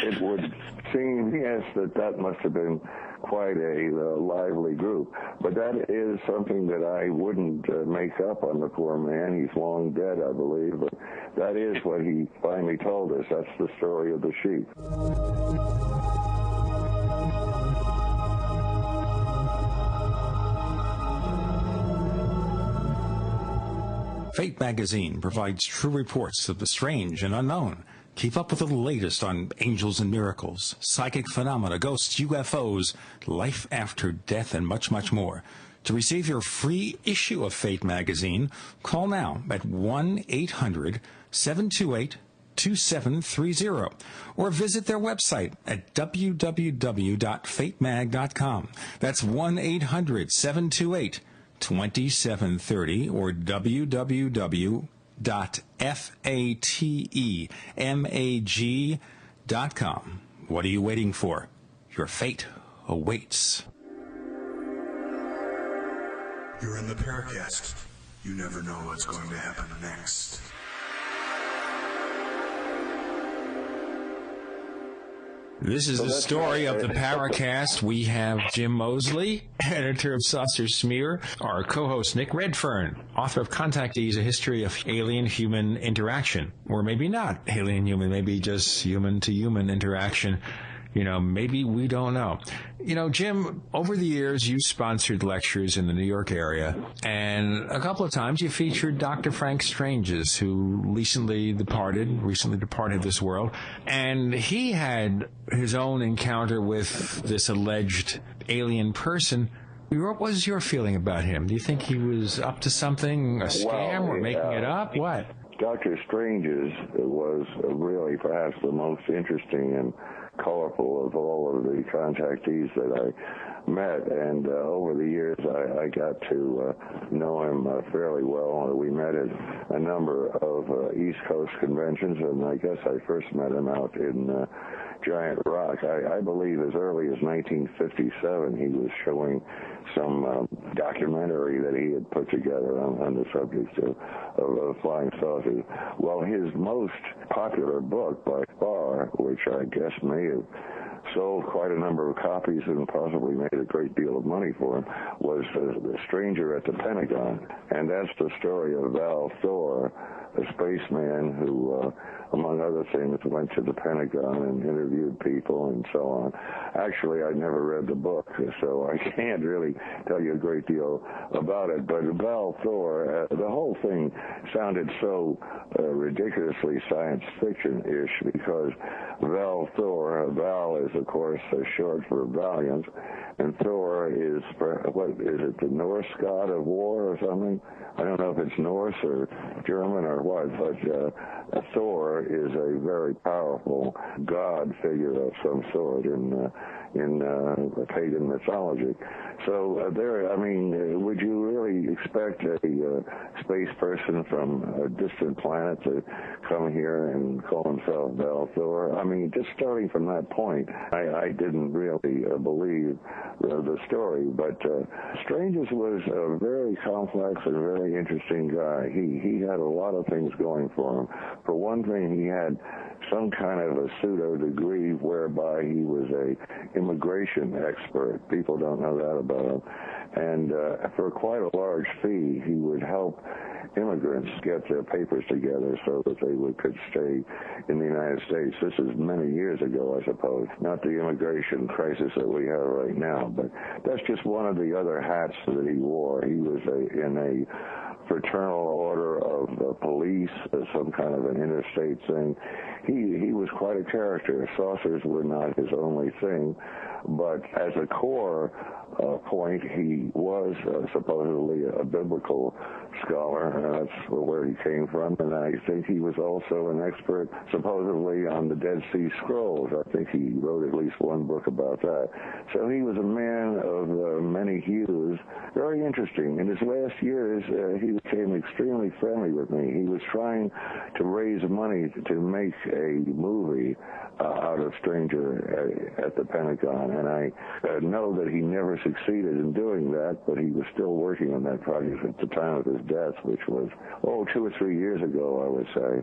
Speaker 8: it would seem, yes, that must have been quite a lively group. But that is something that I wouldn't make up on the poor man. He's long dead, I believe, but that is what he finally told us. That's the story of the sheep.
Speaker 2: Fate magazine provides true reports of the strange and unknown. Keep up with the latest on angels and miracles, psychic phenomena, ghosts, UFOs, life after death, and much, much more. To receive your free issue of Fate magazine, call now at 1-800-728-2730 or visit their website at www.fatemag.com. That's 1-800-728-2730 or www.fatemag.com. What are you waiting for? Your fate awaits.
Speaker 9: You're in the Paracast. You never know what's going to happen next.
Speaker 2: This is the story of the Paracast. We have Jim Moseley, editor of Saucer Smear, our co-host Nick Redfern, author of Contactees, A History of Alien-Human Interaction. Or maybe not alien-human, maybe just human-to-human interaction. You know, maybe we don't know. You know, Jim, over the years, you sponsored lectures in the New York area, and a couple of times you featured Dr. Frank Stranges, who recently departed this world, and he had his own encounter with this alleged alien person. What was your feeling about him? Do you think he was up to something, a scam, or making it up? What?
Speaker 8: Dr. Stranges was really perhaps the most interesting and colorful of all of the contactees that I met, and over the years I got to know him fairly well. We met at a number of East Coast conventions, and I guess I first met him out in Giant Rock. I believe as early as 1957 he was showing some documentary that he had put together on the subject of flying saucers. Well, his most popular book by far, which I guess may have sold quite a number of copies and possibly made a great deal of money for him, was The Stranger at the Pentagon. And that's the story of Val Thor, a spaceman who, among other things, went to the Pentagon and interviewed people and so on. Actually, I never read the book, so I can't really tell you a great deal about it. But Val Thor, the whole thing sounded so ridiculously science fiction-ish because Val Thor, Val is, of course, short for valiant, and Thor is, what is it, the Norse god of war or something? I don't know if it's Norse or German or what, but Thor is a very powerful god figure of some sort in pagan mythology. So would you really expect a space person from a distant planet to come here and call himself Val Thor? I mean, just starting from that point, I didn't really believe the story. But Stranges was a very complex and very interesting guy. He had a lot of things going for him. For one thing, he had some kind of a pseudo degree whereby he was a immigration expert. People don't know that about him. And for quite a large fee, he would help immigrants get their papers together so that they could stay in the United States. This is many years ago, I suppose, not the immigration crisis that we have right now, but that's just one of the other hats that he wore. He was in a fraternal order of police, some kind of an interstate thing. He was quite a character. Saucers were not his only thing, but as a core point, he was supposedly a biblical scholar. That's where he came from, and I think he was also an expert, supposedly, on the Dead Sea Scrolls. I think he wrote at least one book about that. So he was a man of many hues, very interesting. In his last years, he became extremely friendly with me. He was trying to raise money to make a movie out of Stranger at the Pentagon, and I know that he never succeeded in doing that, but he was still working on that project at the time of his death, which was, 2 or 3 years ago, I would say.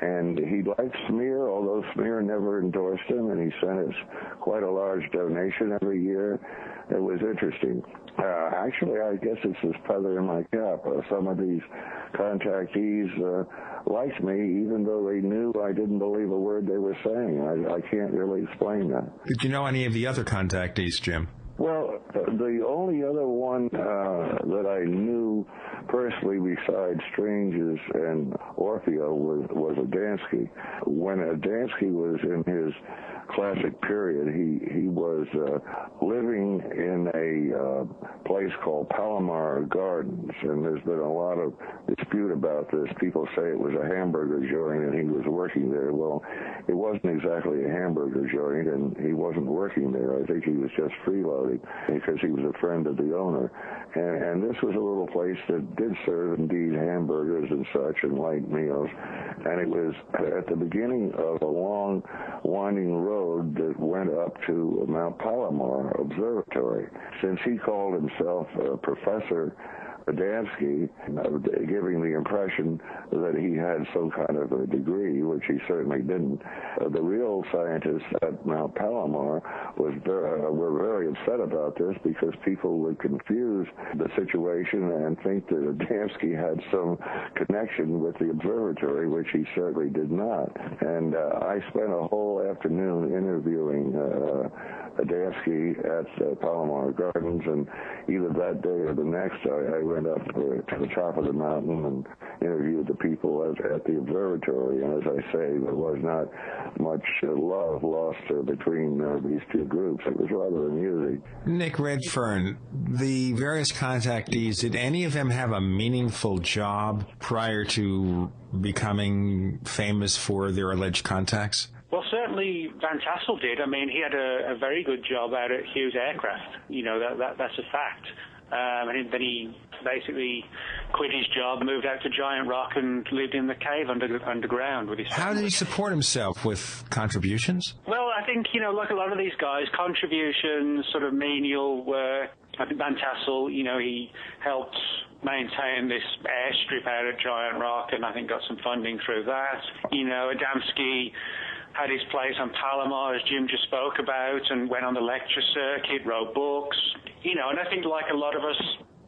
Speaker 8: And he liked Smear, although Smear never endorsed him, and he sent us quite a large donation every year. It was interesting. Actually, I guess it's his feather in my cap. Some of these contactees liked me, even though they knew I didn't believe a word they were saying. I can't really explain that.
Speaker 2: Did you know any of the other contactees, Jim?
Speaker 8: Well, the only other one that I knew personally besides Stranges and Orfeo was Adamski. When Adamski was in his classic period, he was living in a place called Palomar Gardens, and there's been a lot of dispute about this. People say it was a hamburger joint and he was working there. Well, it wasn't exactly a hamburger joint, and he wasn't working there. I think he was just freeloading because he was a friend of the owner. And this was a little place that did serve, indeed, hamburgers and such and light meals. And it was at the beginning of a long, winding road that went up to Mount Palomar Observatory. Since he called himself Professor Adamski, giving the impression that he had some kind of a degree, which he certainly didn't. The real scientists at Mount Palomar were very upset about this because people would confuse the situation and think that Adamski had some connection with the observatory, which he certainly did not. And I spent a whole afternoon interviewing Adamski at Palomar Gardens, and either that day or the next, I went up to the top of the mountain and interviewed the people at the observatory. And as I say, there was not much love lost between these two groups. It was rather amusing.
Speaker 2: Nick Redfern, the various contactees, did any of them have a meaningful job prior to becoming famous for their alleged contacts?
Speaker 3: Well, certainly Van Tassel did. I mean, he had a very good job out at Hughes Aircraft. You know, that's a fact. And then he basically quit his job, moved out to Giant Rock, and lived in the cave underground with his family.
Speaker 2: How did he support himself? With contributions?
Speaker 3: Well, I think, you know, like a lot of these guys, contributions, sort of menial work. I think Van Tassel, you know, he helped maintain this airstrip out at Giant Rock, and I think got some funding through that. You know, Adamski had his place on Palomar, as Jim just spoke about, and went on the lecture circuit, wrote books. You know, and I think like a lot of us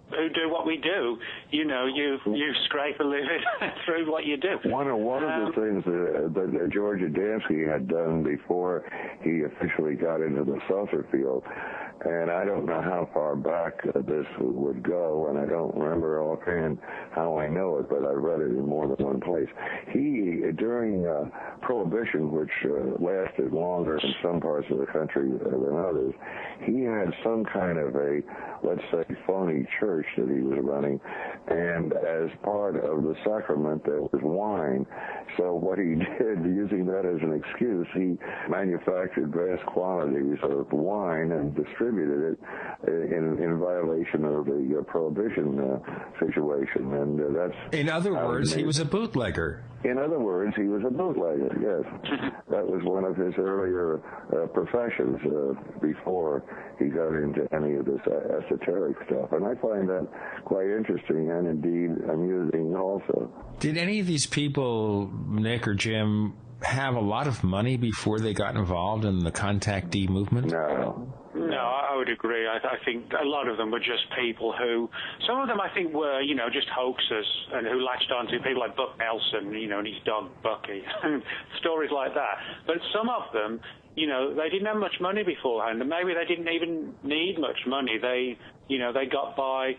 Speaker 3: who do what we do, you know, you scrape a living through what you do.
Speaker 8: One of the things that George Adamski had done before he officially got into the saucer field, and I don't know how far back this would go, and I don't remember offhand how I know it, but I read it in more than one place. He, during Prohibition, which lasted longer in some parts of the country than others, he had some kind of a, let's say, phony church that he was running, and as part of the sacrament there was wine. So what he did, using that as an excuse, he manufactured vast quantities of wine and distributed it in violation of the Prohibition situation. And that's...
Speaker 2: In other words, he was a bootlegger.
Speaker 8: In other words, he was a bootlegger, yes. That was one of his earlier professions before he got into any of this esoteric stuff. And I find that quite interesting and indeed amusing also.
Speaker 2: Did any of these people, Nick or Jim, have a lot of money before they got involved in the contactee movement?
Speaker 3: No, I would agree. I think a lot of them were just people who, some of them I think were, you know, just hoaxers and who latched onto people like Buck Nelson, you know, and his dog Bucky, stories like that. But some of them, you know, they didn't have much money beforehand, and maybe they didn't even need much money. They, you know, they got by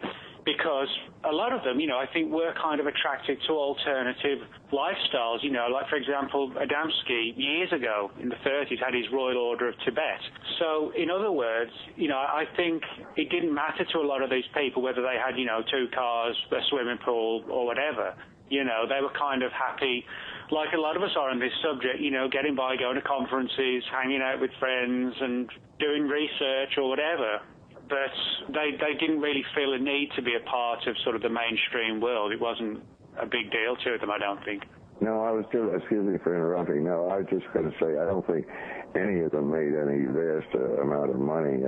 Speaker 3: because a lot of them, you know, I think were kind of attracted to alternative lifestyles, you know, like, for example, Adamski, years ago in the 30s, had his Royal Order of Tibet. So, in other words, you know, I think it didn't matter to a lot of these people whether they had, you know, 2 cars, a swimming pool, or whatever. You know, they were kind of happy, like a lot of us are on this subject, you know, getting by, going to conferences, hanging out with friends, and doing research or whatever. But they didn't really feel a need to be a part of sort of the mainstream world. It wasn't a big deal to them, I don't think.
Speaker 8: No, I was just, excuse me for interrupting. No, I was just going to say I don't think any of them made any vast amount of money.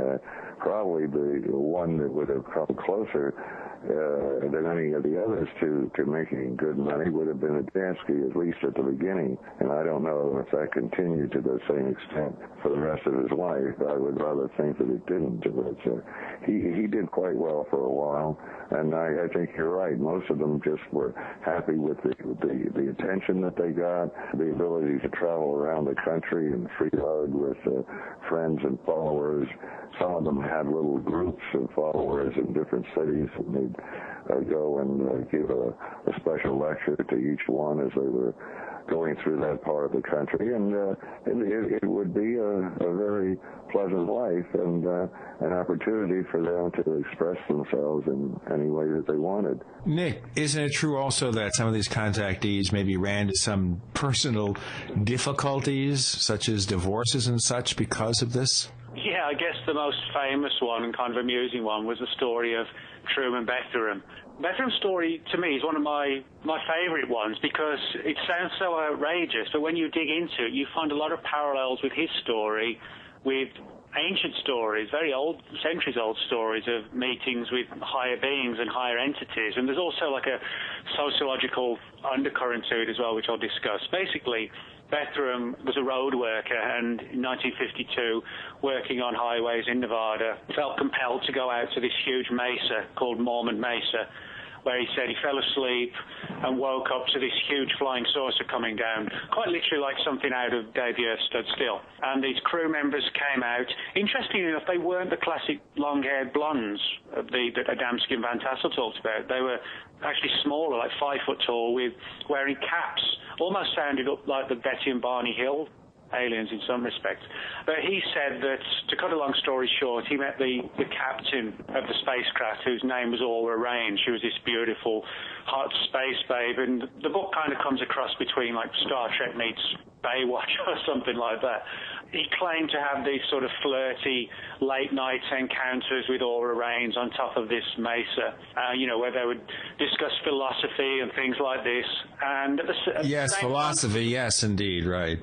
Speaker 8: Probably the one that would have come closer than any of the others to making good money would have been Adamski, at least at the beginning. And I don't know if that continued to the same extent for the rest of his life. I would rather think that it didn't. But he did quite well for a while, and I think you're right. Most of them just were happy with the attention that they got, the ability to travel around the country and freeload with friends and followers. Some of them had little groups of followers in different cities, and they'd go and give a special lecture to each one as they were going through that part of the country, and it would be a very pleasant life and an opportunity for them to express themselves in any way that they wanted.
Speaker 2: Nick, isn't it true also that some of these contactees maybe ran into some personal difficulties, such as divorces and such, because of this?
Speaker 3: Yeah, I guess the most famous one and kind of amusing one was the story of Truman Bethurum. Bethuram's story, to me, is one of my favorite ones because it sounds so outrageous, but when you dig into it, you find a lot of parallels with his story, with ancient stories, very old, centuries-old stories of meetings with higher beings and higher entities. And there's also like a sociological undercurrent to it as well, which I'll discuss. Basically, Bethurum was a road worker, and in 1952, working on highways in Nevada, felt compelled to go out to this huge mesa called Mormon Mesa, where he said he fell asleep and woke up to this huge flying saucer coming down, quite literally like something out of Day the Earth Stood Still. And these crew members came out. Interestingly enough, they weren't the classic long-haired blondes that Adamski and Van Tassel talked about. They were actually smaller, like 5 foot tall, with wearing caps. Almost sounded up like the Betty and Barney Hill aliens in some respects. But he said that, to cut a long story short, he met the captain of the spacecraft, whose name was Aura Rain. She was this beautiful, hot space babe, and the book kind of comes across between like Star Trek meets Baywatch or something like that. He claimed to have these sort of flirty late-night encounters with Aura Rains on top of this mesa, where they would discuss philosophy and things like this. And
Speaker 2: yes, philosophy, yes, indeed, right.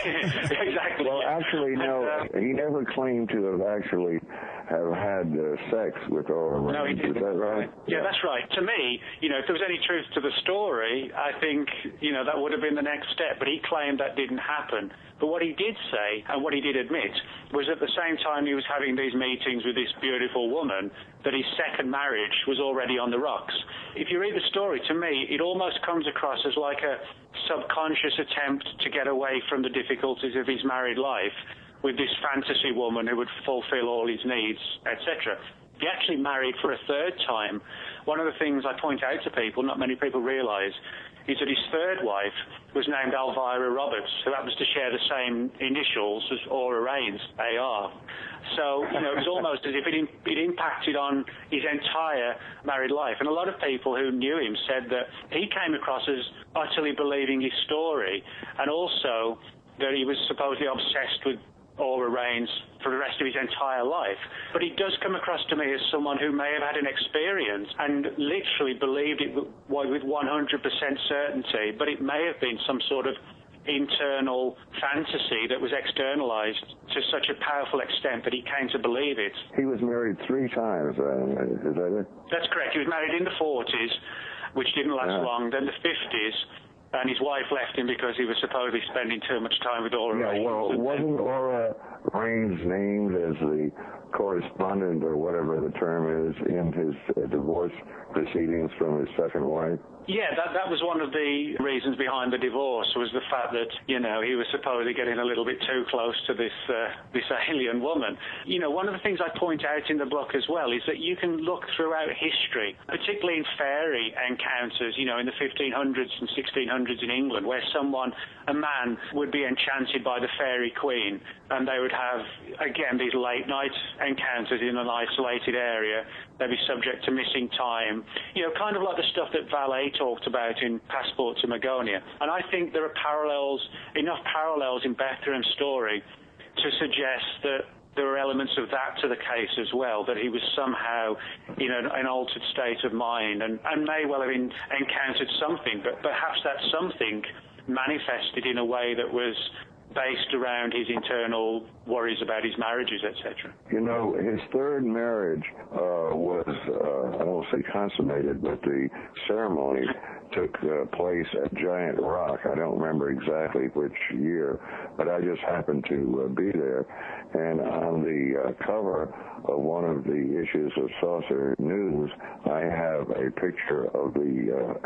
Speaker 3: Exactly.
Speaker 8: Well, actually, no, he never claimed to have actually had sex with Aura Rains.
Speaker 3: No, he didn't.
Speaker 8: Is that right?
Speaker 3: Yeah, that's right. To me, if there was any truth to the story, I think, that would have been the next step. But he claimed that didn't happen. But what he did say, and what he did admit, was at the same time he was having these meetings with this beautiful woman, that his second marriage was already on the rocks. If you read the story, to me, it almost comes across as like a subconscious attempt to get away from the difficulties of his married life with this fantasy woman who would fulfill all his needs, etc. He actually married for a third time. One of the things I point out to people, not many people realize, is that his third wife was named Elvira Roberts, who happens to share the same initials as Aura Rains, AR. So, it was almost as if it impacted on his entire married life. And a lot of people who knew him said that he came across as utterly believing his story, and also that he was supposedly obsessed with Aura Rains for the rest of his entire life. But he does come across to me as someone who may have had an experience and literally believed it with 100% certainty, but it may have been some sort of internal fantasy that was externalized to such a powerful extent that he came to believe it.
Speaker 8: He was married 3 times, is that it?
Speaker 3: That's correct. He was married in the 40s, which didn't last long, then the 50s, and his wife left him because he was supposedly spending too much time with Aura Rains.
Speaker 8: Well, wasn't Aura Rains named as the correspondent, or whatever the term is, in his divorce proceedings from his second wife?
Speaker 3: Yeah, that was one of the reasons behind the divorce, was the fact that, he was supposedly getting a little bit too close to this alien woman. One of the things I point out in the book as well is that you can look throughout history, particularly in fairy encounters, in the 1500s and 1600s in England, where a man would be enchanted by the fairy queen, and they would have, again, these late-night encounters in an isolated area. They'd be subject to missing time, kind of like the stuff that Valet talked about in Passport to Magonia. And I think there are enough parallels in Bethurum's story to suggest that there are elements of that to the case as well, that he was somehow in an altered state of mind and may well have encountered something, but perhaps that something manifested in a way that was based around his internal worries about his marriages, etc.
Speaker 8: His third marriage was, I won't say consummated, but the ceremony took place at Giant Rock. I don't remember exactly which year, but I just happened to be there. And on the cover of one of the issues of Saucer News, I have a picture of the,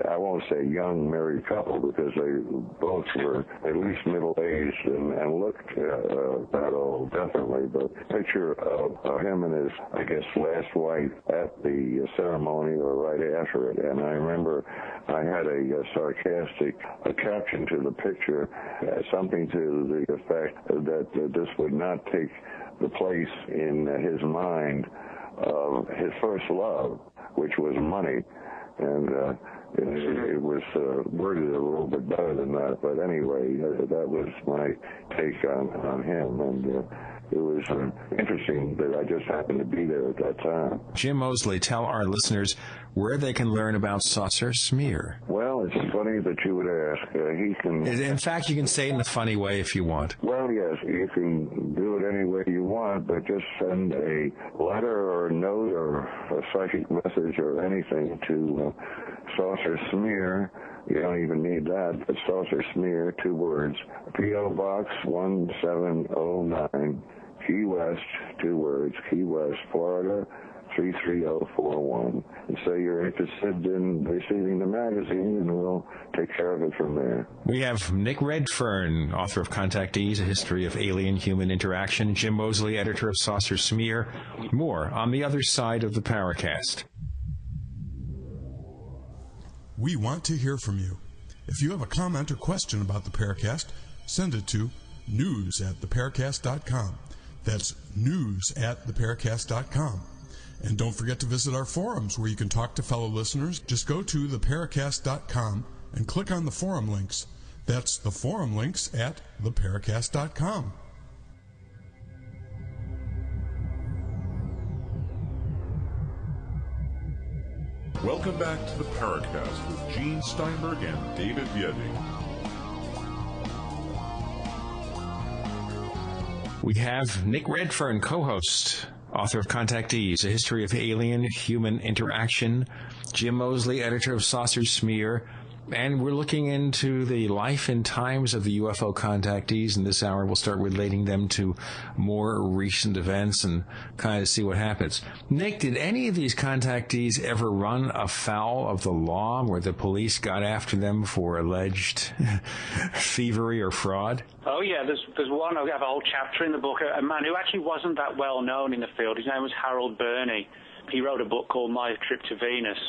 Speaker 8: I won't say young married couple, because they both were at least middle-aged and looked that old, definitely, but a picture of him and his, I guess, last wife at the ceremony or right after it. And I remember I had a sarcastic caption to the picture, something to the effect that this would not take the place in his mind of his first love, which was money. And it was worded a little bit better than that. But anyway, that was my take on him. And it was interesting that I just happened to be there at that time.
Speaker 2: Jim Moseley, tell our listeners where they can learn about Saucer Smear.
Speaker 8: Well, it's funny that you would ask. He can...
Speaker 2: In fact, you can say it in a funny way if you want.
Speaker 8: Well, yes, you can do it any way you want, but just send a letter or a note or a psychic message or anything to Saucer Smear. You don't even need that, but Saucer Smear, 2 words. P.O. Box 1709, Key West, 2 words, Key West, Florida, 33041. And say you're interested in receiving the magazine, and we'll take care of it from there.
Speaker 2: We have Nick Redfern, author of Contactees, A History of Alien-Human Interaction, Jim Moseley, editor of Saucer Smear. More on the other side of the Paracast.
Speaker 6: We want to hear from you. If you have a comment or question about the Paracast, send it to news@theparacast.com. That's news@theparacast.com. And don't forget to visit our forums where you can talk to fellow listeners. Just go to theparacast.com and click on the forum links. That's the forum links at theparacast.com.
Speaker 1: Welcome back to the Paracast with Gene Steinberg and David Viedig.
Speaker 2: We have Nick Redfern, co-host, author of Contactees, A History of Alien-Human Interaction, Jim Moseley, editor of Saucer Smear, and we're looking into the life and times of the UFO contactees. In this hour, we'll start relating them to more recent events and kind of see what happens. Nick, did any of these contactees ever run afoul of the law where the police got after them for alleged thievery or fraud?
Speaker 3: Oh, yeah, there's one. I have a whole chapter in the book. A man who actually wasn't that well known in the field. His name was Harold Burney. He wrote a book called My Trip to Venus.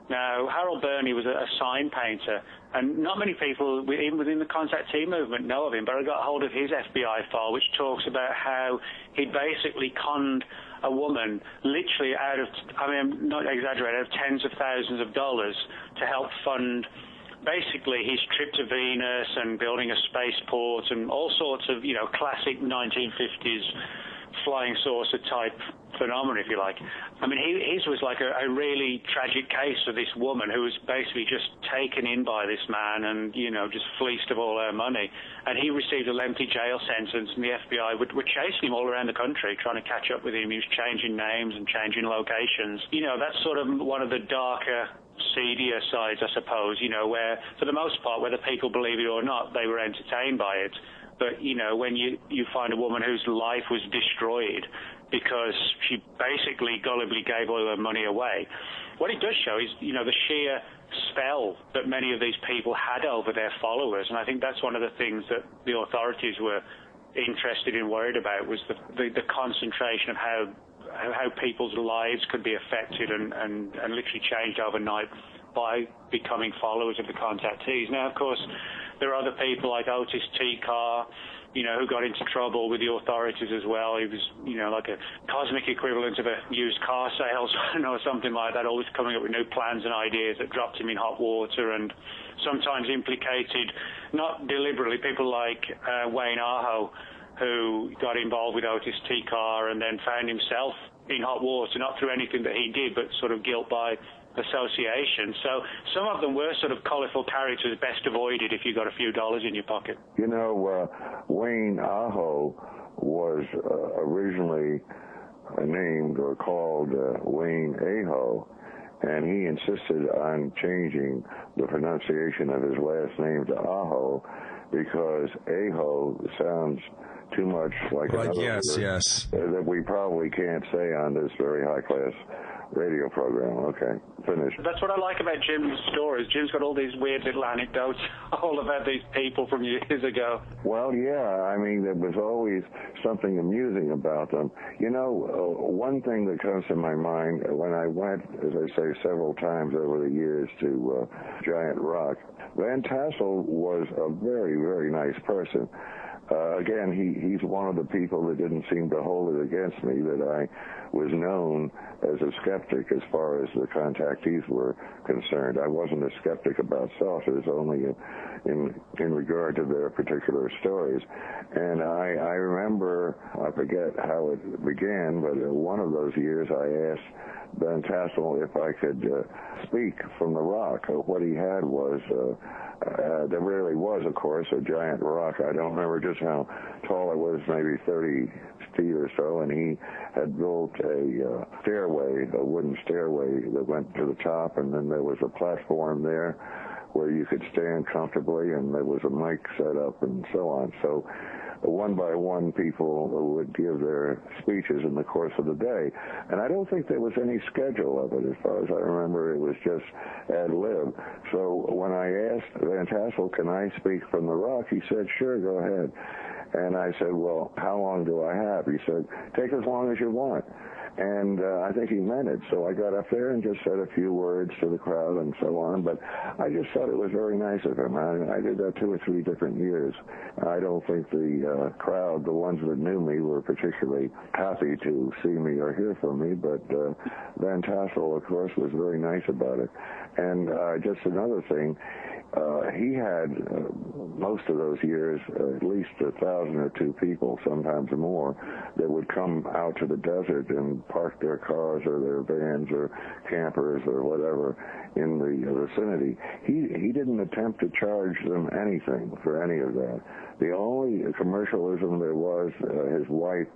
Speaker 3: Now, Harold Burney was a sign painter, and not many people, even within the contactee movement, know of him, but I got hold of his FBI file, which talks about how he basically conned a woman literally out of, I mean, I'm not exaggerating, out of tens of thousands of dollars to help fund basically his trip to Venus and building a spaceport and all sorts of, classic 1950s flying saucer type phenomenon, if you like. I mean, his was like a really tragic case of this woman who was basically just taken in by this man and, just fleeced of all her money. And he received a lengthy jail sentence, and the FBI were chasing him all around the country, trying to catch up with him. He was changing names and changing locations. That's sort of one of the darker, seedier sides, I suppose, where, for the most part, whether people believe it or not, they were entertained by it. But, when you find a woman whose life was destroyed because she basically gullibly gave all her money away, what it does show is, the sheer spell that many of these people had over their followers. And I think that's one of the things that the authorities were interested and worried about, was the concentration of how people's lives could be affected and literally changed overnight by becoming followers of the contactees. Now, of course, there are other people like Otis T. Carr, who got into trouble with the authorities as well. He was, like a cosmic equivalent of a used car salesman or something like that, always coming up with new plans and ideas that dropped him in hot water, and sometimes implicated, not deliberately, people like Wayne Aho, who got involved with Otis T. Carr and then found himself in hot water, not through anything that he did, but sort of guilt by association. So some of them were sort of colourful characters, best avoided if you got a few dollars in your pocket.
Speaker 8: Wayne Aho was originally named or called Wayne Aho, and he insisted on changing the pronunciation of his last name to Aho because Aho sounds too much like another word
Speaker 2: yes.
Speaker 8: that we probably can't say on this very high-class radio program. Okay, finished.
Speaker 3: That's what I like about Jim's stories. Jim's got all these weird little anecdotes all about these people from years ago.
Speaker 8: Well, yeah, I mean, there was always something amusing about them. You know, one thing that comes to my mind when I went, as I say, several times over the years to Giant Rock, Van Tassel was a very, very nice person. Again, he's one of the people that didn't seem to hold it against me that I was known as a skeptic as far as the contactees were concerned. I wasn't a skeptic about saucers, only in regard to their particular stories. And I remember, I forget how it began, but one of those years I asked Van Tassel if I could speak from the rock. What he had was, there really was, of course, a giant rock. I don't remember just how tall it was, maybe 30 feet or so, and he had built a stairway, a wooden stairway that went to the top, and then there was a platform there where you could stand comfortably, and there was a mic set up and so on. So one by one, people would give their speeches in the course of the day. And I don't think there was any schedule of it. As far as I remember, it was just ad lib. So when I asked Van Tassel, can I speak from the rock, he said, sure, go ahead. And I said, well, how long do I have? He said, take as long as you want. And I think he meant it. So I got up there and just said a few words to the crowd and so on. But I just thought it was very nice of him. I did that 2 or 3 different years. I don't think the crowd, the ones that knew me, were particularly happy to see me or hear from me. But Van Tassel, of course, was very nice about it. And just another thing, he had, most of those years, at least 1,000 or 2 people, sometimes more, that would come out to the desert and park their cars or their vans or campers or whatever in the vicinity. He didn't attempt to charge them anything for any of that. The only commercialism there was, his wife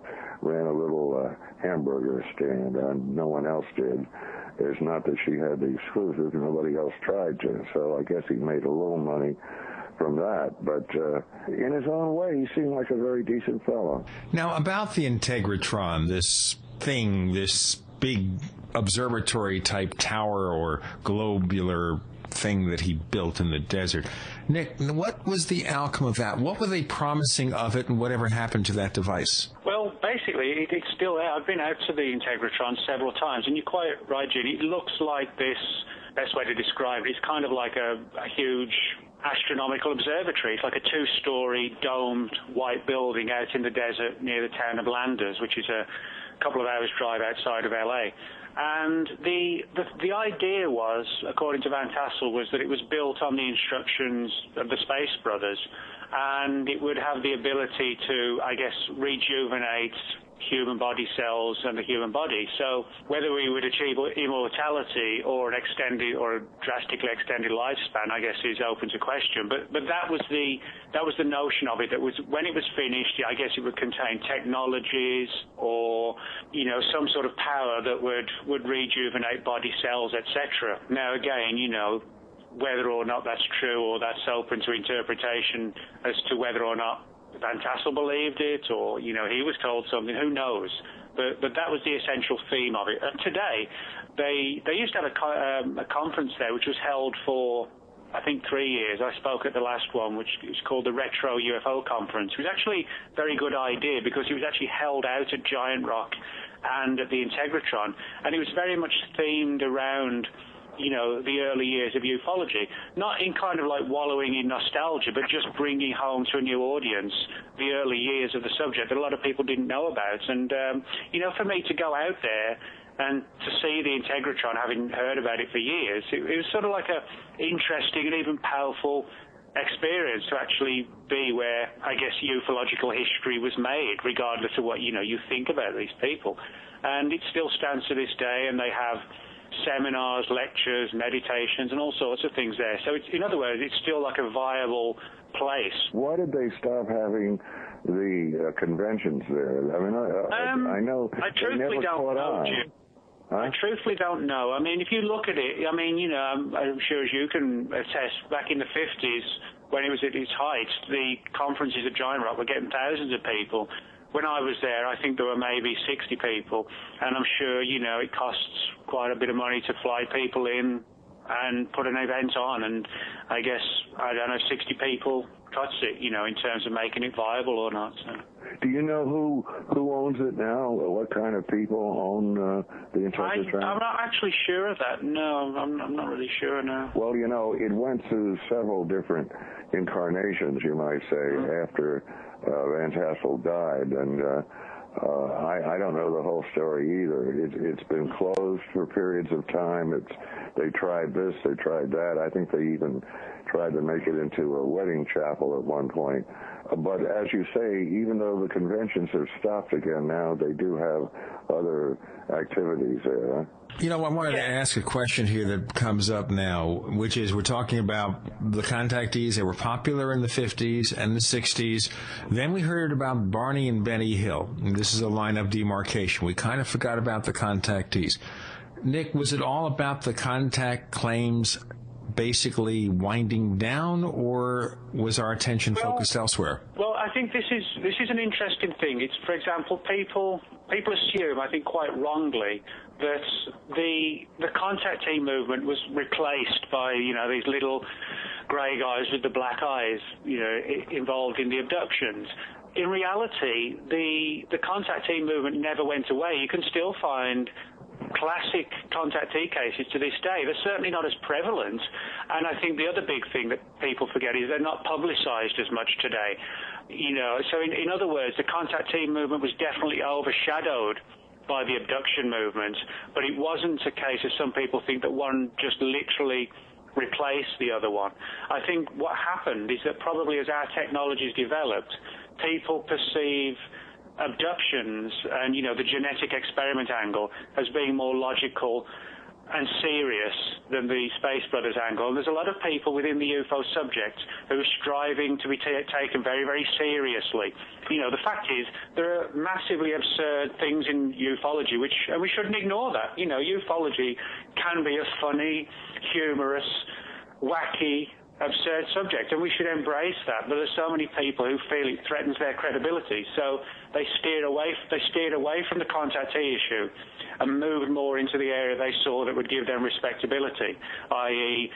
Speaker 8: ran a little hamburger stand, and no one else did. It's not that she had the exclusive, nobody else tried to, so I guess he made a little money from that. But in his own way, he seemed like a very decent fellow.
Speaker 2: Now, about the Integratron, this thing, this big observatory-type tower or globular thing that he built in the desert. Nick, what was the outcome of that? What were they promising of it, and whatever happened to that device?
Speaker 3: Well, basically, it's still out. I've been out to the Integratron several times, and you're quite right, Gene. It looks like this, best way to describe it, it's kind of like a huge astronomical observatory. It's like a 2-story domed white building out in the desert near the town of Landers, which is a couple of hours drive outside of LA. And the idea was, according to Van Tassel, was that it was built on the instructions of the Space Brothers, and it would have the ability to, I guess, rejuvenate human body cells and the human body. So whether we would achieve immortality or an extended or a drastically extended lifespan, I guess, is open to question. But that was the notion of it. That was when it was finished. I guess it would contain technologies or some sort of power that would rejuvenate body cells, etc. Now again, whether or not that's true or that's open to interpretation as to whether or not Van Tassel believed it, or he was told something. Who knows? But that was the essential theme of it. And today, they used to have a conference there, which was held for, I think, 3 years. I spoke at the last one, which is called the Retro UFO Conference. It was actually a very good idea because it was actually held out at Giant Rock and at the Integratron, and it was very much themed around the early years of ufology, not in kind of like wallowing in nostalgia, but just bringing home to a new audience the early years of the subject that a lot of people didn't know about. And, for me to go out there and to see the Integratron, having heard about it for years, it was sort of like a interesting and even powerful experience to actually be where, I guess, ufological history was made, regardless of what, you think about these people. And it still stands to this day, and they have seminars, lectures, meditations, and all sorts of things there. So, in other words, it's still like a viable place.
Speaker 8: Why did they stop having the conventions there? I mean, I know
Speaker 3: I truthfully don't know, Jim.
Speaker 8: Huh?
Speaker 3: I truthfully don't know. I mean, if you look at it, I'm sure as you can attest, back in the 50s, when it was at its height, the conferences at Giant Rock were getting thousands of people. When I was there, I think there were maybe 60 people, and I'm sure, it costs quite a bit of money to fly people in and put an event on, and I guess, I don't know, 60 people touched it, in terms of making it viable or not. So.
Speaker 8: Do you know who owns it now? What kind of people own the entire track?
Speaker 3: I'm not actually sure of that. No, I'm not really sure now.
Speaker 8: Well, it went through several different incarnations, you might say, after Van Tassel died, and I don't know the whole story either. It's been closed for periods of time. They tried this, they tried that. I think they even tried to make it into a wedding chapel at one point. But as you say, even though the conventions have stopped again now, they do have other activities there.
Speaker 2: I wanted to ask a question here that comes up now, which is we're talking about the Contactees. They were popular in the 50s and the 60s. Then we heard about Barney and Benny Hill. And this is a line of demarcation. We kind of forgot about the Contactees. Nick, was it all about the contact claims basically winding down, or was our attention focused elsewhere?
Speaker 3: Well, I think this is an interesting thing. It's, for example, people assume, I think quite wrongly, that the contactee movement was replaced by these little grey guys with the black eyes involved in the abductions. In reality, the contactee movement never went away. You can still find classic contactee cases to this day. They're certainly not as prevalent, and I think the other big thing that people forget is they're not publicized as much today. So in other words, the contactee movement was definitely overshadowed by the abduction movement, but it wasn't a case, as some people think, that one just literally replaced the other one. I think what happened is that probably as our technologies developed, people perceive abductions and, the genetic experiment angle as being more logical and serious than the Space Brothers angle. And there's a lot of people within the UFO subject who are striving to be taken very, very seriously. The fact is, there are massively absurd things in ufology, and we shouldn't ignore that. Ufology can be a funny, humorous, wacky, absurd subject, and we should embrace that. But there's so many people who feel it threatens their credibility, so they steered away from the contactee issue and moved more into the area they saw that would give them respectability, i.e.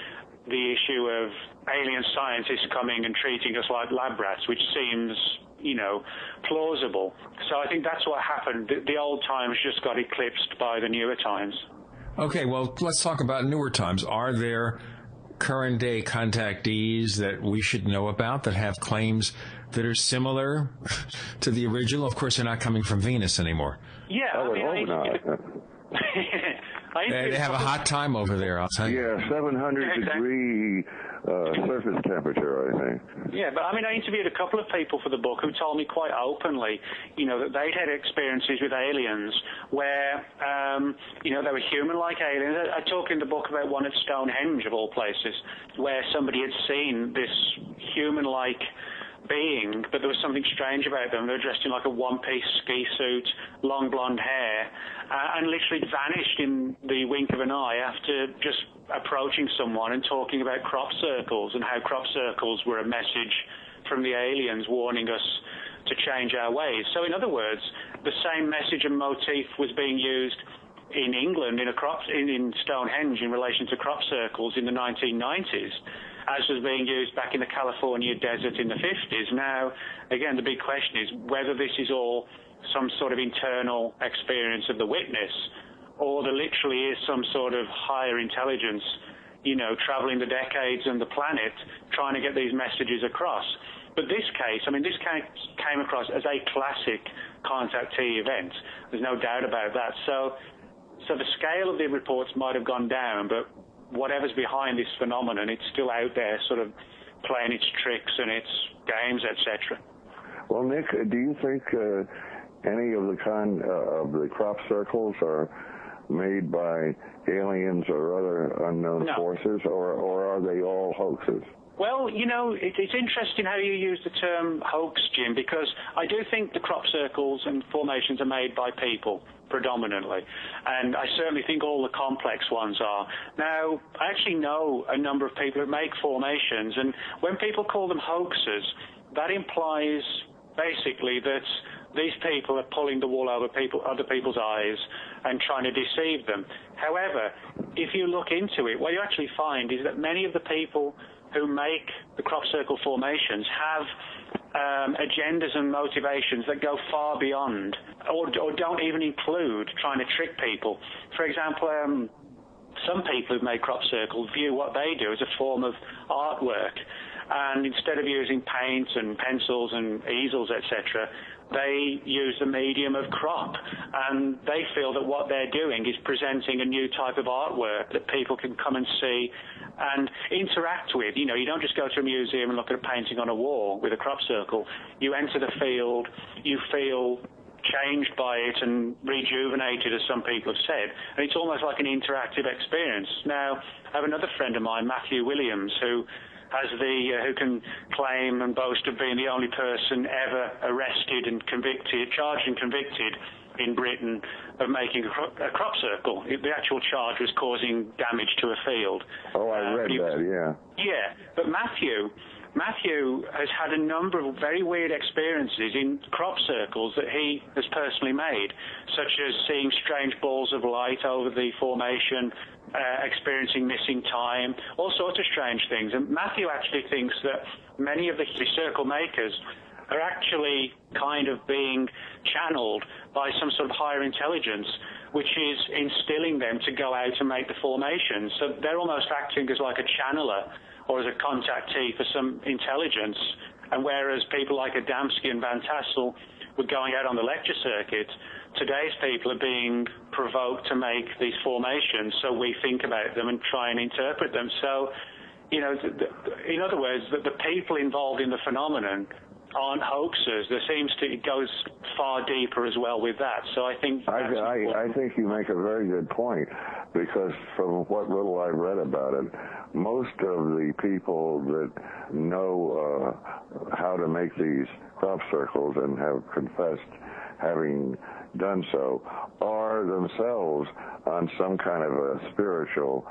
Speaker 3: the issue of alien scientists coming and treating us like lab rats, which seems, plausible. So I think that's what happened. The old times just got eclipsed by the newer times.
Speaker 2: Okay, well, let's talk about newer times. Are there current-day contactees that we should know about that have claims that are similar to the original? Of course, they're not coming from Venus anymore.
Speaker 3: Yeah,
Speaker 8: I would hope not.
Speaker 2: They have a hot time over there, I'll tell you.
Speaker 8: Yeah, 700-degree surface temperature, I think.
Speaker 3: Yeah, but I interviewed a couple of people for the book who told me quite openly, that they'd had experiences with aliens where, they were human-like aliens. I talk in the book about one at Stonehenge, of all places, where somebody had seen this human-like being, but there was something strange about them. They were dressed in like a one-piece ski suit, long blonde hair, and literally vanished in the wink of an eye after just approaching someone and talking about crop circles and how crop circles were a message from the aliens warning us to change our ways. So in other words, the same message and motif was being used in England in Stonehenge in relation to crop circles in the 1990s, as was being used back in the California desert in the 50s. Now, again, the big question is whether this is all some sort of internal experience of the witness, or there literally is some sort of higher intelligence, traveling the decades and the planet, trying to get these messages across. But this case came across as a classic contactee event. There's no doubt about that. So the scale of the reports might have gone down, but whatever's behind this phenomenon, it's still out there sort of playing its tricks and its games, etc.
Speaker 8: Well, Nick, do you think any of the crop circles are made by aliens or other unknown forces, or are they all hoaxes?
Speaker 3: Well, it's interesting how you use the term hoax, Jim, because I do think the crop circles and formations are made by people predominantly, and I certainly think all the complex ones are. Now, I actually know a number of people who make formations, and when people call them hoaxes, that implies basically that these people are pulling the wool over other people's eyes and trying to deceive them. However, if you look into it, what you actually find is that many of the people who make the crop circle formations have agendas and motivations that go far beyond or don't even include trying to trick people. For example, some people who've made crop circles view what they do as a form of artwork, and instead of using paint and pencils and easels, etc., they use the medium of crop, and they feel that what they're doing is presenting a new type of artwork that people can come and see and interact with. You know, you don't just go to a museum and look at a painting on a wall with a crop circle. You enter the field, you feel changed by it and rejuvenated, as some people have said, and it's almost like an interactive experience. Now, I have another friend of mine, Matthew Williams, who who can claim and boast of being the only person ever arrested and charged and convicted in Britain of making a crop circle. The actual charge was causing damage to a field.
Speaker 8: Oh, I read that, yeah.
Speaker 3: Yeah, but Matthew has had a number of very weird experiences in crop circles that he has personally made, such as seeing strange balls of light over the formation, experiencing missing time, all sorts of strange things. And Matthew actually thinks that many of the circle makers are actually kind of being channeled by some sort of higher intelligence, which is instilling them to go out and make the formation. So they're almost acting as like a channeler or as a contactee for some intelligence. And whereas people like Adamski and Van Tassel were going out on the lecture circuit, today's people are being provoked to make these formations, so we think about them and try and interpret them. So, you know, in other words, the people involved in the phenomenon aren't hoaxers. It goes far deeper as well with that. So I think
Speaker 8: I think you make a very good point, because from what little I've read about it, most of the people that know how to make these crop circles and have confessed having done so are themselves on some kind of a spiritual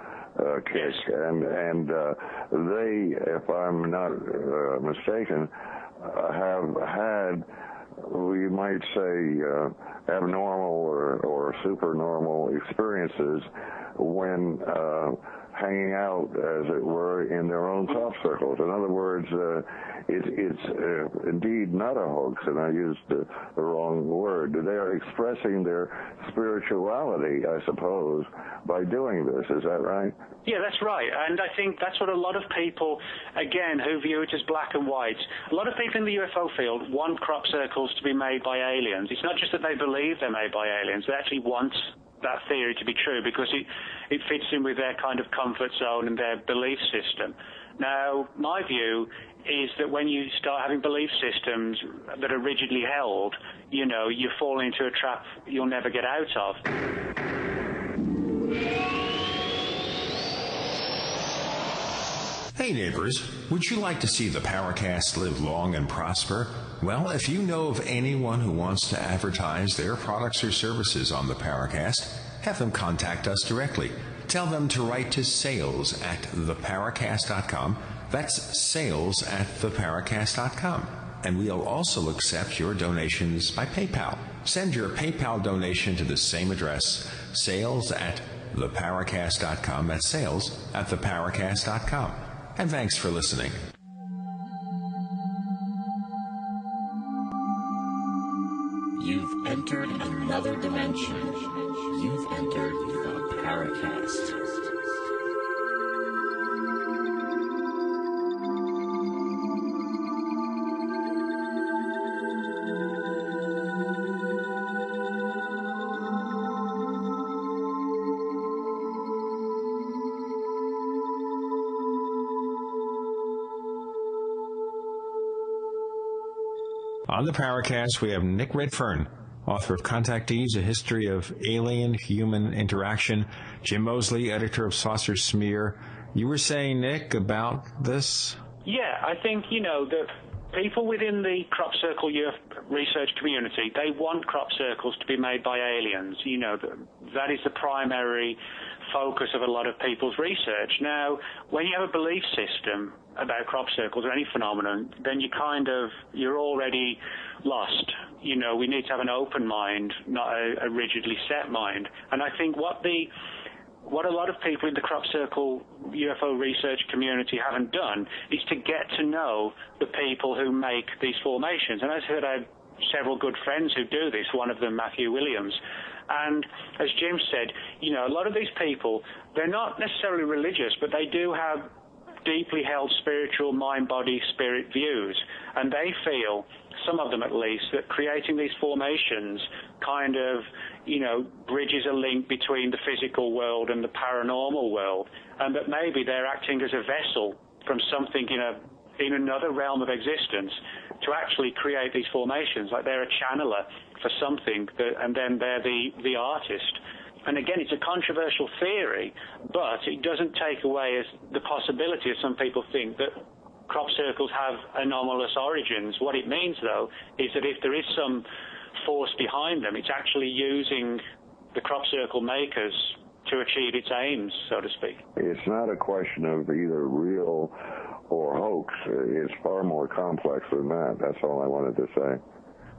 Speaker 8: kick, and they, if I'm not mistaken, have had, we might say, abnormal or supernormal experiences when hanging out, as it were, in their own crop circles. In other words, it's indeed not a hoax, and I used the wrong word. They are expressing their spirituality, I suppose, by doing this. Is that right?
Speaker 3: Yeah, that's right. And I think that's what a lot of people, again, who view it as black and white, a lot of people in the UFO field want crop circles to be made by aliens. It's not just that they believe they're made by aliens. They actually want that theory to be true because it fits in with their kind of comfort zone and their belief system. Now, my view is that when you start having belief systems that are rigidly held, you know, you fall into a trap you'll never get out of.
Speaker 2: Hey neighbors, would you like to see the Paracast live long and prosper? Well, if you know of anyone who wants to advertise their products or services on the Paracast, have them contact us directly. Tell them to write to sales@theparacast.com. That's sales@theparacast.com. And we'll also accept your donations by PayPal. Send your PayPal donation to the same address, sales@theparacast.com. That's sales@theparacast.com. And thanks for listening.
Speaker 10: You've entered another dimension. You've entered the Paracast.
Speaker 2: On the Paracast, we have Nick Redfern, author of Contactees, A History of Alien-Human Interaction, Jim Moseley, editor of Saucer Smear. You were saying, Nick, about this?
Speaker 3: Yeah, I think, you know, the people within the crop circle research community, they want crop circles to be made by aliens. You know, that is the primary focus of a lot of people's research. Now, when you have a belief system, about crop circles or any phenomenon, then you're already lost. You know, we need to have an open mind, not a rigidly set mind. And I think what a lot of people in the crop circle UFO research community haven't done is to get to know the people who make these formations. And as I have several good friends who do this, one of them Matthew Williams. And as Jim said, you know, a lot of these people, they're not necessarily religious, but they do have deeply held spiritual mind, body, spirit views. And they feel, some of them at least, that creating these formations kind of, you know, bridges a link between the physical world and the paranormal world, and that maybe they're acting as a vessel from something in another realm of existence to actually create these formations, like they're a channeler for something, and then they're the artist. And again, it's a controversial theory, but it doesn't take away as the possibility, as some people think, that crop circles have anomalous origins. What it means, though, is that if there is some force behind them, it's actually using the crop circle makers to achieve its aims, so to speak.
Speaker 8: It's not a question of either real or hoax. It's far more complex than that. That's all I wanted to say.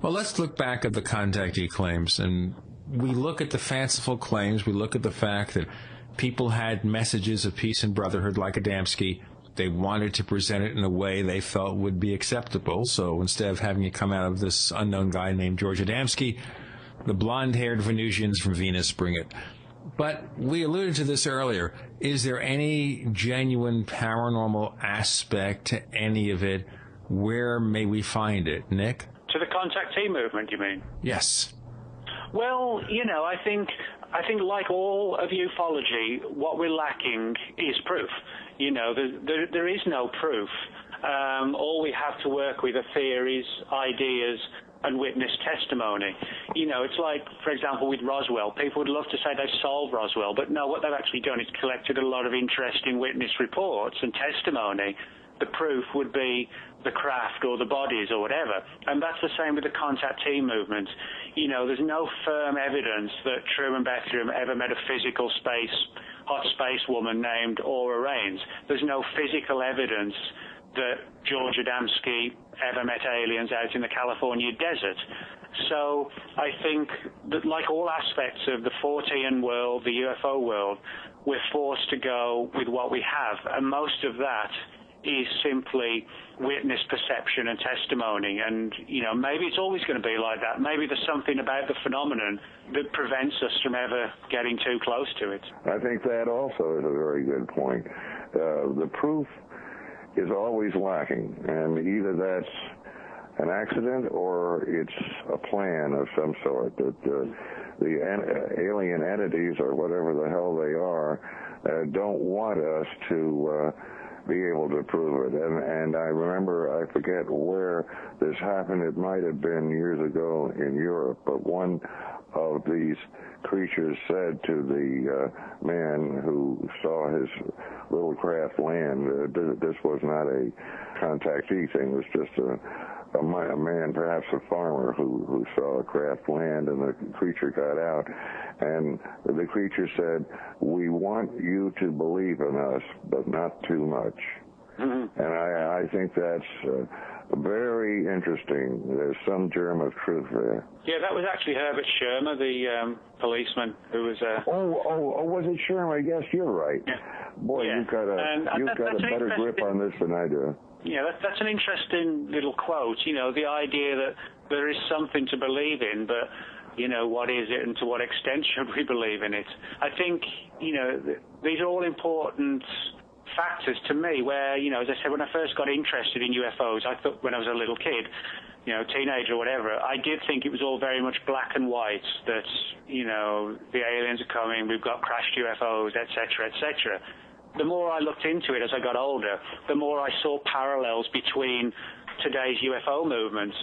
Speaker 2: Well, let's look back at the contactee claims, and we look at the fanciful claims. We look at the fact that people had messages of peace and brotherhood like Adamski. They wanted to present it in a way they felt would be acceptable. So instead of having it come out of this unknown guy named George Adamski, the blonde-haired Venusians from Venus bring it. But we alluded to this earlier. Is there any genuine paranormal aspect to any of it? Where may we find it, Nick?
Speaker 3: To the contactee movement, you mean?
Speaker 2: Yes.
Speaker 3: Well, you know, I think like all of ufology, what we're lacking is proof. You know, there is no proof. All we have to work with are theories, ideas, and witness testimony. You know, it's like, for example, with Roswell. People would love to say they've solved Roswell, but no, what they've actually done is collected a lot of interesting witness reports and testimony. The proof would be the craft or the bodies or whatever. And that's the same with the contactee movement. You know, there's no firm evidence that Truman Bethlehem ever met a physical hot space woman named Aura Raines. There's no physical evidence that George Adamski ever met aliens out in the California desert. So I think that, like all aspects of the Fortean world, the UFO world, we're forced to go with what we have. And most of that is simply witness perception and testimony. And, you know, maybe it's always going to be like that. Maybe there's something about the phenomenon that prevents us from ever getting too close to it.
Speaker 8: I think that also is a very good point. The proof is always lacking, and either that's an accident or it's a plan of some sort, that the alien entities, or whatever the hell they are, don't want us to be able to prove it. And I remember, I forget where this happened, it might have been years ago in Europe, but one of these creatures said to the man who saw his little craft land, this was not a contactee thing, it was just a man, perhaps a farmer, who saw a craft land, and the creature got out, and the creature said, "We want you to believe in us, but not too much." Mm-hmm. And I think that's very interesting. There's some germ of truth there.
Speaker 3: Yeah, that was actually Herbert Schirmer, the policeman who was...
Speaker 8: was it Schirmer? I guess you're right.
Speaker 3: Yeah.
Speaker 8: Boy,
Speaker 3: yeah.
Speaker 8: you've got a better grip on this than I do.
Speaker 3: Yeah, that's an interesting little quote. You know, the idea that there is something to believe in, but, you know, what is it and to what extent should we believe in it? I think, you know, these are all important factors to me where, you know, as I said, when I first got interested in UFOs, I thought when I was a little kid, you know, teenager or whatever, I did think it was all very much black and white, that, you know, the aliens are coming, we've got crashed UFOs, etc., etc. The more I looked into it as I got older, the more I saw parallels between today's UFO movements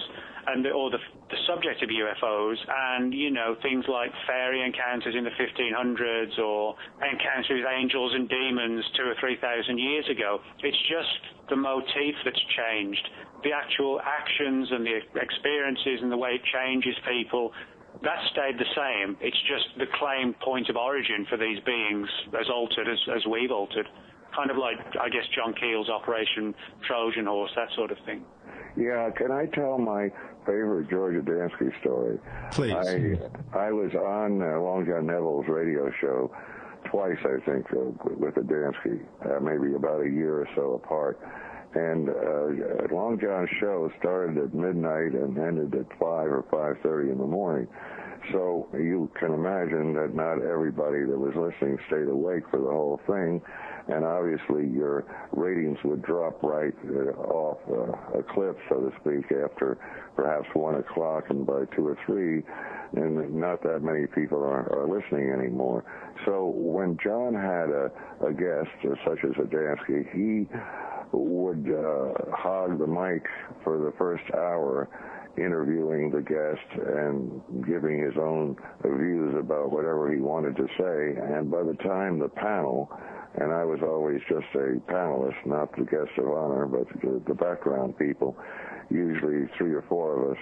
Speaker 3: and the subject of UFOs and, you know, things like fairy encounters in the 1500s or encounters with angels and demons 2,000 or 3,000 years ago. It's just the motif that's changed. The actual actions and the experiences and the way it changes people, that stayed the same. It's just the claimed point of origin for these beings as altered as we've altered. kind of like, I guess, John Keel's Operation Trojan Horse, that sort of thing.
Speaker 8: Yeah, can I tell my favorite George Adamski story?
Speaker 2: Please.
Speaker 8: I was on Long John Neville's radio show twice, I think, with Adamski, maybe about a year or so apart. And Long John's show started at midnight and ended at 5 or 5:30 in the morning. So you can imagine that not everybody that was listening stayed awake for the whole thing, and obviously your ratings would drop right off a cliff, so to speak, after perhaps 1 o'clock, and by 2 or 3, and not that many people are listening anymore. So when John had a guest such as Adamski, he would hog the mic for the first hour, interviewing the guest and giving his own views about whatever he wanted to say. And by the time the panel, and I was always just a panelist, not the guest of honor, but the background people, usually 3 or 4 of us,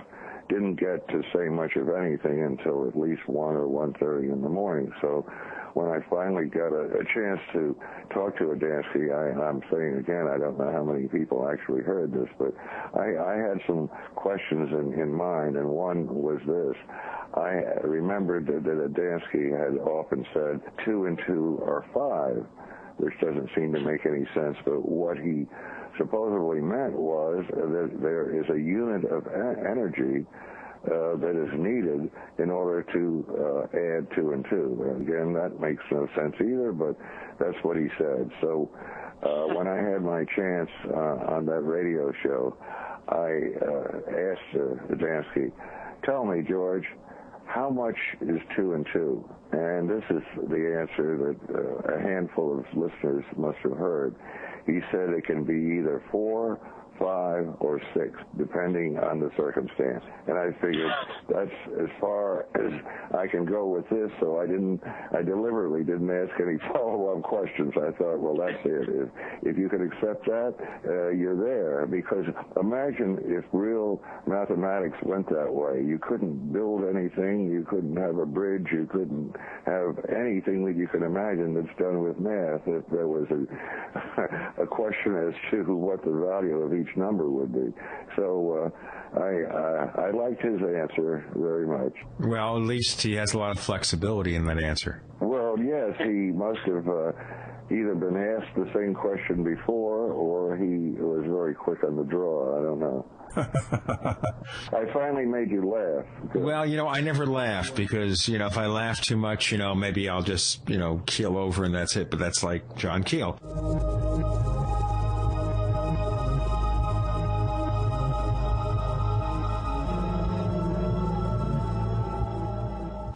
Speaker 8: didn't get to say much of anything until at least 1 or 1:30 in the morning. So when I finally got a chance to talk to Adamski, I'm saying again, I don't know how many people actually heard this, but I had some questions in mind, and one was this. I remembered that Adamski had often said 2 and 2 are 5, which doesn't seem to make any sense, but what he supposedly meant was that there is a unit of energy that is needed in order to add 2 and 2. Again, that makes no sense either, but that's what he said. So when I had my chance on that radio show, I asked Adamski, tell me, George, how much is 2 and 2? And this is the answer that a handful of listeners must have heard. He said it can be either 4, 5, or 6, depending on the circumstance. And I figured that's as far as I can go with this, so I deliberately didn't ask any follow-up questions. I thought, well, that's it. If you can accept that, you're there. Because imagine if real mathematics went that way. You couldn't build anything. You couldn't have a bridge. You couldn't have anything that you can imagine that's done with math if there was a question as to what the value of each number would be. So I liked his answer very much.
Speaker 2: Well, at least he has a lot of flexibility in that answer.
Speaker 8: Well, yes, he must have either been asked the same question before, or he was very quick on the draw. I don't know. I finally made you laugh.
Speaker 2: Well, I never laugh because, if I laugh too much, maybe I'll just, keel over and that's it. But that's like John Keel.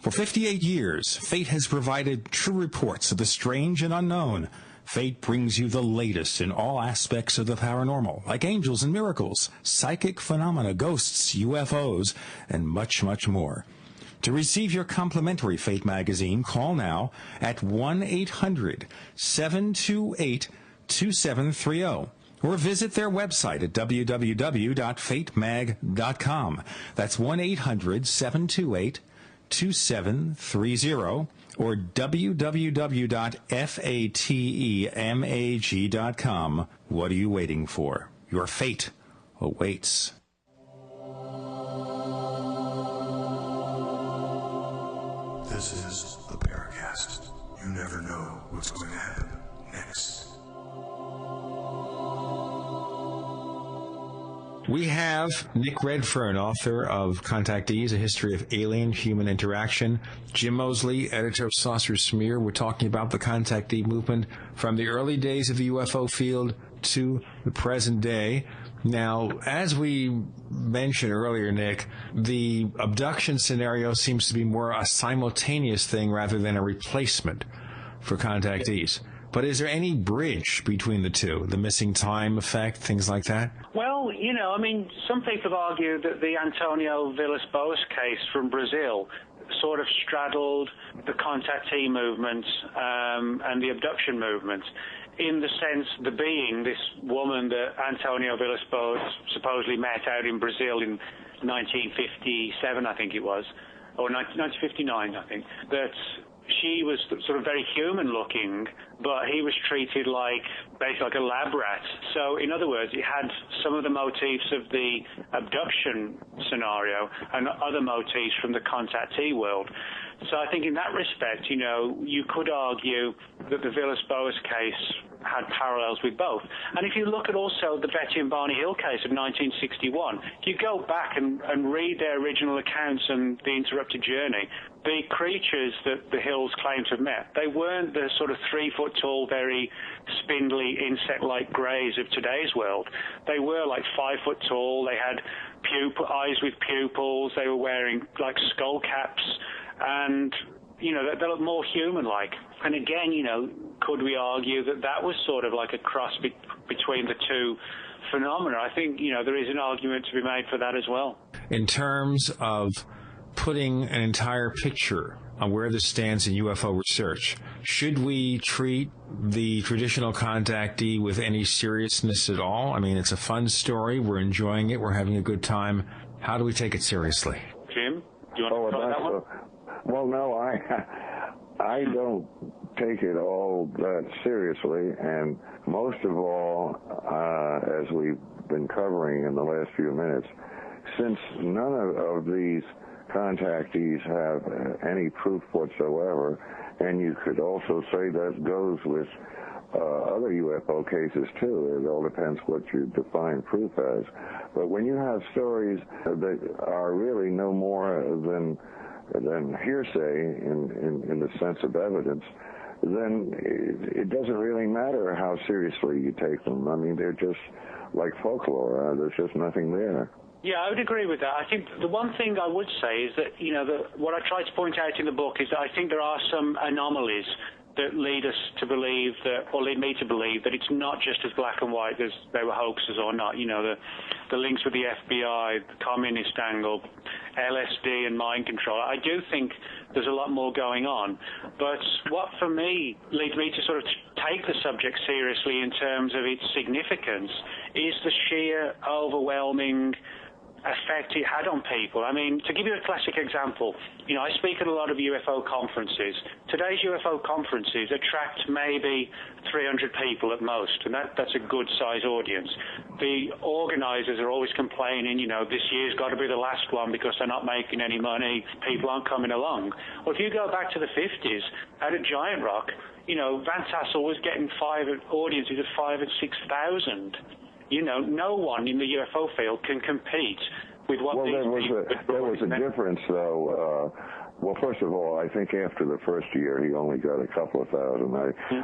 Speaker 2: For 58 years, Fate has provided true reports of the strange and unknown. Fate brings you the latest in all aspects of the paranormal, like angels and miracles, psychic phenomena, ghosts, UFOs, and much, much more. To receive your complimentary Fate magazine, call now at 1-800-728-2730 or visit their website at www.fatemag.com. That's 1-800-728-2730 or www.fatemag.com. What are you waiting for? Your fate awaits.
Speaker 9: This is the Paracast. You never know what's going to happen next.
Speaker 2: We have Nick Redfern, author of Contactees, A History of Alien-Human Interaction. Jim Moseley, editor of Saucer Smear. We're talking about the contactee movement from the early days of the UFO field to the present day. Now, as we mentioned earlier, Nick, the abduction scenario seems to be more a simultaneous thing rather than a replacement for contactees. But is there any bridge between the two? The missing time effect, things like that?
Speaker 3: Well, some people argue that the Antonio Villas-Boas case from Brazil sort of straddled the contactee movement and the abduction movement, in the sense the being, this woman that Antonio Villas-Boas supposedly met out in Brazil in 1957, I think it was, or 1959, I think, that she was sort of very human-looking, but he was treated like basically like a lab rat. So, in other words, it had some of the motifs of the abduction scenario and other motifs from the contactee world. So I think in that respect, you know, you could argue that the Villas-Boas case had parallels with both. And if you look at also the Betty and Barney Hill case of 1961, if you go back and read their original accounts and The Interrupted Journey, the creatures that the Hills claimed to have met, they weren't the sort of 3-foot-tall, very spindly, insect-like greys of today's world. They were like 5-foot-tall. They had eyes with pupils. They were wearing like skull caps. And, you know, they look more human-like. And again, you know, could we argue that that was sort of like a cross between the two phenomena? I think, you know, there is an argument to be made for that as well.
Speaker 2: In terms of putting an entire picture on where this stands in UFO research, should we treat the traditional contactee with any seriousness at all? I mean, it's a fun story. We're enjoying it. We're having a good time. How do we take it seriously?
Speaker 3: Jim, do you want to try that one?
Speaker 8: Well, no, I don't take it all that seriously, and most of all, as we've been covering in the last few minutes, since none of these contactees have any proof whatsoever, and you could also say that goes with other UFO cases too. It all depends what you define proof as. But when you have stories that are really no more than hearsay in the sense of evidence, then it doesn't really matter how seriously you take them. I mean, they're just like folklore. There's just nothing there.
Speaker 3: Yeah, I would agree with that. I think the one thing I would say is that, you know, what I try to point out in the book is that I think there are some anomalies that lead us to believe that, or lead me to believe that it's not just as black and white as they were hoaxes or not. You know, the links with the FBI, the communist angle, LSD and mind control. I do think there's a lot more going on. But what for me leads me to sort of take the subject seriously in terms of its significance is the sheer overwhelming effect it had on people. I mean, to give you a classic example, you know, I speak at a lot of UFO conferences. Today's UFO conferences attract maybe 300 people at most, and that's a good-sized audience. The organizers are always complaining, you know, this year's got to be the last one because they're not making any money, people aren't coming along. Well, if you go back to the 50s, at a Giant Rock, you know, Van Tassel was getting audiences of 5,000 and 6,000. You know, no one in the UFO field can compete with what these people...
Speaker 8: There was a difference, though. Well, first of all, I think after the first year, he only got a couple of thousand.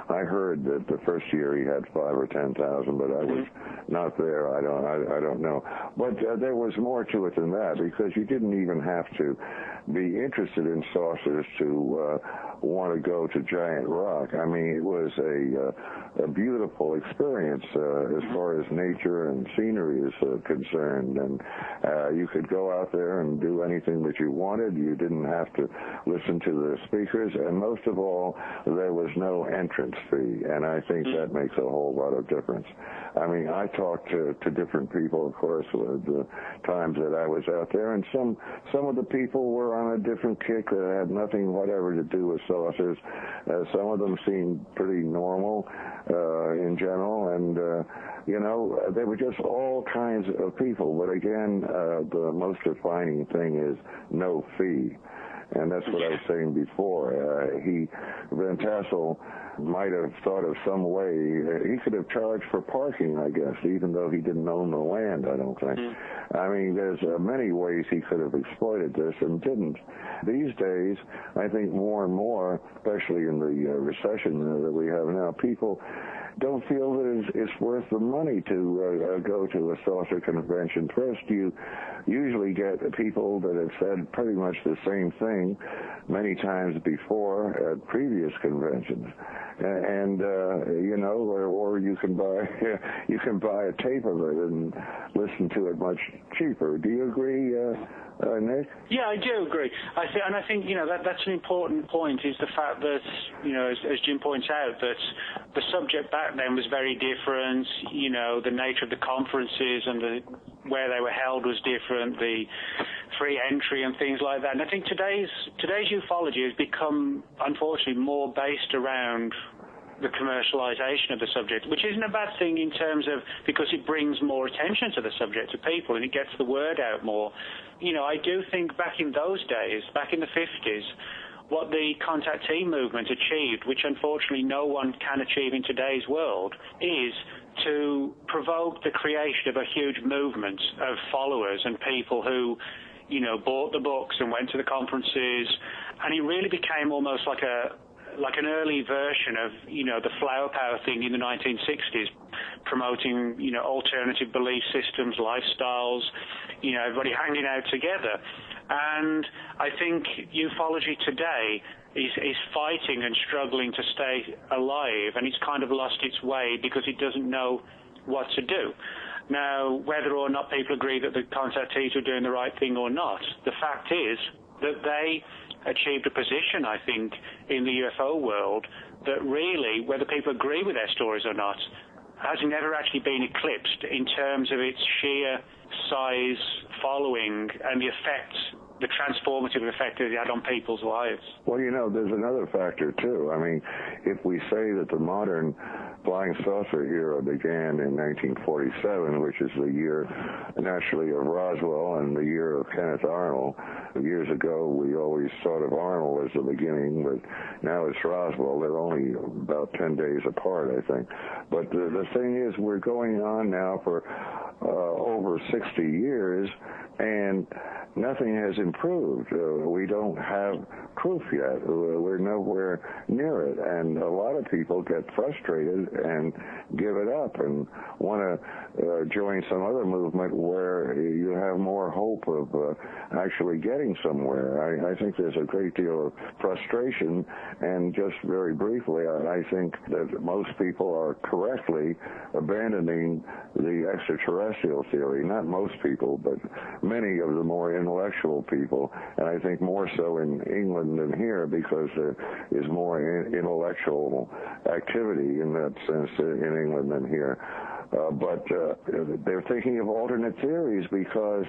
Speaker 8: I heard that the first year he had 5,000 or 10,000, but I was not there. I don't know. But there was more to it than that, because you didn't even have to be interested in saucers to want to go to Giant Rock. I mean, it was a beautiful experience as far as nature and scenery is concerned, and you could go out there and do anything that you wanted. You didn't have to listen to the speakers, and most of all, there was no entrance fee, and I think that makes a whole lot of difference. I mean, I talked to different people, of course, with the times that I was out there, and some of the people were on a different kick that had nothing whatever to do with saucers. Some of them seemed pretty normal in general, and you know, they were just all kinds of people. But again, the most defining thing is no fee. And that's what I was saying before. Van Tassel might have thought of some way. He could have charged for parking, I guess, even though he didn't own the land, I don't think. I mean, there's many ways he could have exploited this and didn't. These days, I think more and more, especially in the recession that we have now, people don't feel that it's worth the money to go to a saucer convention. First, you usually get people that have said pretty much the same thing many times before at previous conventions, and you know, or you can buy a tape of it and listen to it much cheaper. Do you agree, Nick?
Speaker 3: Yeah, I do agree. I think you know that's an important point, is the fact that, you know, as Jim points out, that the subject back then was very different. You know, the nature of the conferences and where they were held was different. free entry and things like that. And I think today's ufology has become, unfortunately, more based around the commercialization of the subject, which isn't a bad thing in terms of, because it brings more attention to the subject to people and it gets the word out more. I do think back in those days, back in the 50s, what the contactee movement achieved, which unfortunately no one can achieve in today's world, is to provoke the creation of a huge movement of followers and people who, bought the books and went to the conferences, and it really became almost like an early version of, the flower power thing in the 1960s, promoting, alternative belief systems, lifestyles, everybody hanging out together. And I think ufology today is fighting and struggling to stay alive, and it's kind of lost its way because it doesn't know what to do. Now, whether or not people agree that the contactees are doing the right thing or not, the fact is that they achieved a position, I think, in the UFO world that really, whether people agree with their stories or not, has never actually been eclipsed in terms of its sheer size, following, and the effects, the transformative effect that it had on people's lives.
Speaker 8: Well, there's another factor, too. I mean, if we say that the modern flying saucer era began in 1947, which is the year, naturally, of Roswell and the year of Kenneth Arnold. Years ago, we always thought of Arnold as the beginning, but now it's Roswell. They're only about 10 days apart, I think. But the thing is, we're going on now for over 60 years, and nothing has improved. We don't have proof yet. We're nowhere near it. And a lot of people get frustrated and give it up and want to join some other movement where you have more hope of actually getting somewhere. I think there's a great deal of frustration, and just very briefly, I think that most people are correctly abandoning the extraterrestrial theory. Not most people, but many of the more intellectual people, and I think more so in England than here, because there is more intellectual activity in that sense in England than here. But they're thinking of alternate theories because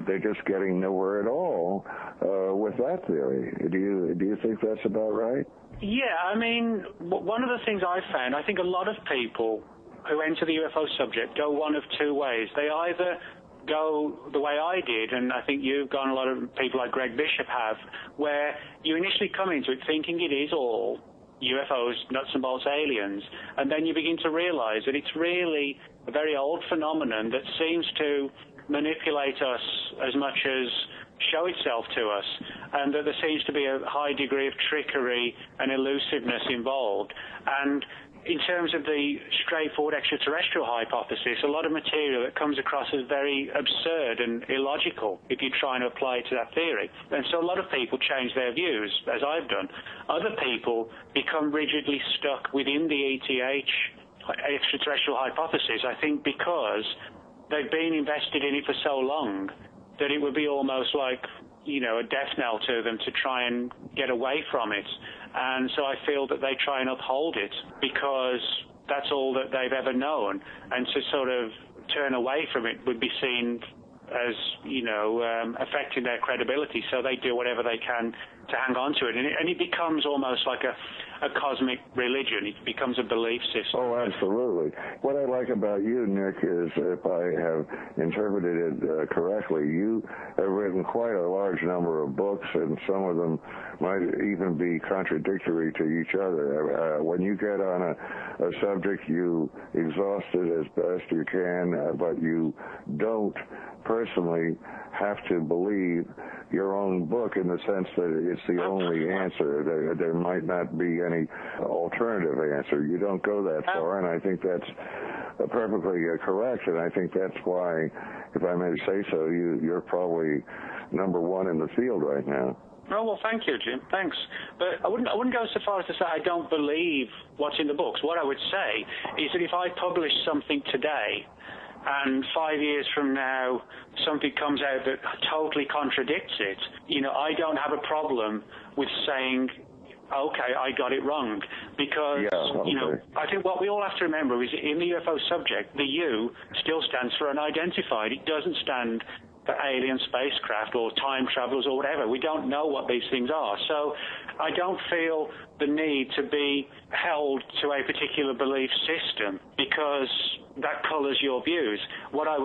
Speaker 8: they're just getting nowhere at all with that theory. Do you think that's about right?
Speaker 3: Yeah, I mean, one of the things I've found, I think a lot of people who enter the UFO subject go one of two ways. They either go the way I did, and I think you've gone, a lot of people like Greg Bishop have, where you initially come into it thinking it is all UFOs, nuts and bolts aliens, and then you begin to realize that it's really a very old phenomenon that seems to manipulate us as much as show itself to us, and that there seems to be a high degree of trickery and elusiveness involved. And in terms of the straightforward extraterrestrial hypothesis, a lot of material that comes across as very absurd and illogical if you try and apply it to that theory. And so a lot of people change their views, as I've done. Other people become rigidly stuck within the ETH, extraterrestrial hypothesis, I think because they've been invested in it for so long that it would be almost like, a death knell to them to try and get away from it. And so I feel that they try and uphold it because that's all that they've ever known. And to sort of turn away from it would be seen as, affecting their credibility. So they do whatever they can to hang on to it. And it becomes almost like a cosmic religion. It becomes a belief system.
Speaker 8: Oh, absolutely. What I like about you, Nick, is if I have interpreted it correctly, you have written quite a large number of books, and some of them might even be contradictory to each other. When you get on a subject, you exhaust it as best you can, but you don't personally have to believe your own book in the sense that it's the only answer. There might not be any alternative answer. You don't go that far, and I think that's perfectly correct, and I think that's why, if I may say so, you're probably number one in the field right now.
Speaker 3: Oh, well, thank you, Jim. Thanks. But I wouldn't go so far as to say I don't believe what's in the books. What I would say is that if I publish something today and 5 years from now something comes out that totally contradicts it, I don't have a problem with saying, okay, I got it wrong. Because, I think what we all have to remember is in the UFO subject, the U still stands for unidentified. It doesn't stand alien spacecraft or time travelers or whatever. We don't know what these things are. So I don't feel the need to be held to a particular belief system because that colors your views. What I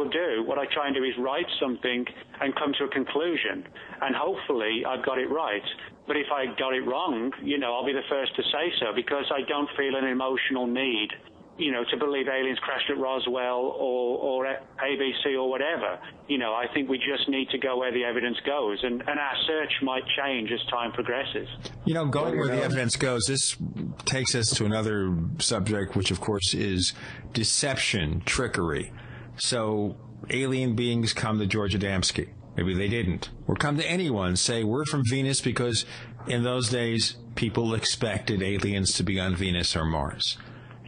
Speaker 3: try and do is write something and come to a conclusion, and hopefully I've got it right. But if I got it wrong, I'll be the first to say so, because I don't feel an emotional need, to believe aliens crashed at Roswell or ABC or whatever. I think we just need to go where the evidence goes, and our search might change as time progresses.
Speaker 2: Going where the evidence goes, this takes us to another subject, which, of course, is deception, trickery. So alien beings come to George Adamski. Maybe they didn't. Or come to anyone, say, we're from Venus, because in those days, people expected aliens to be on Venus or Mars.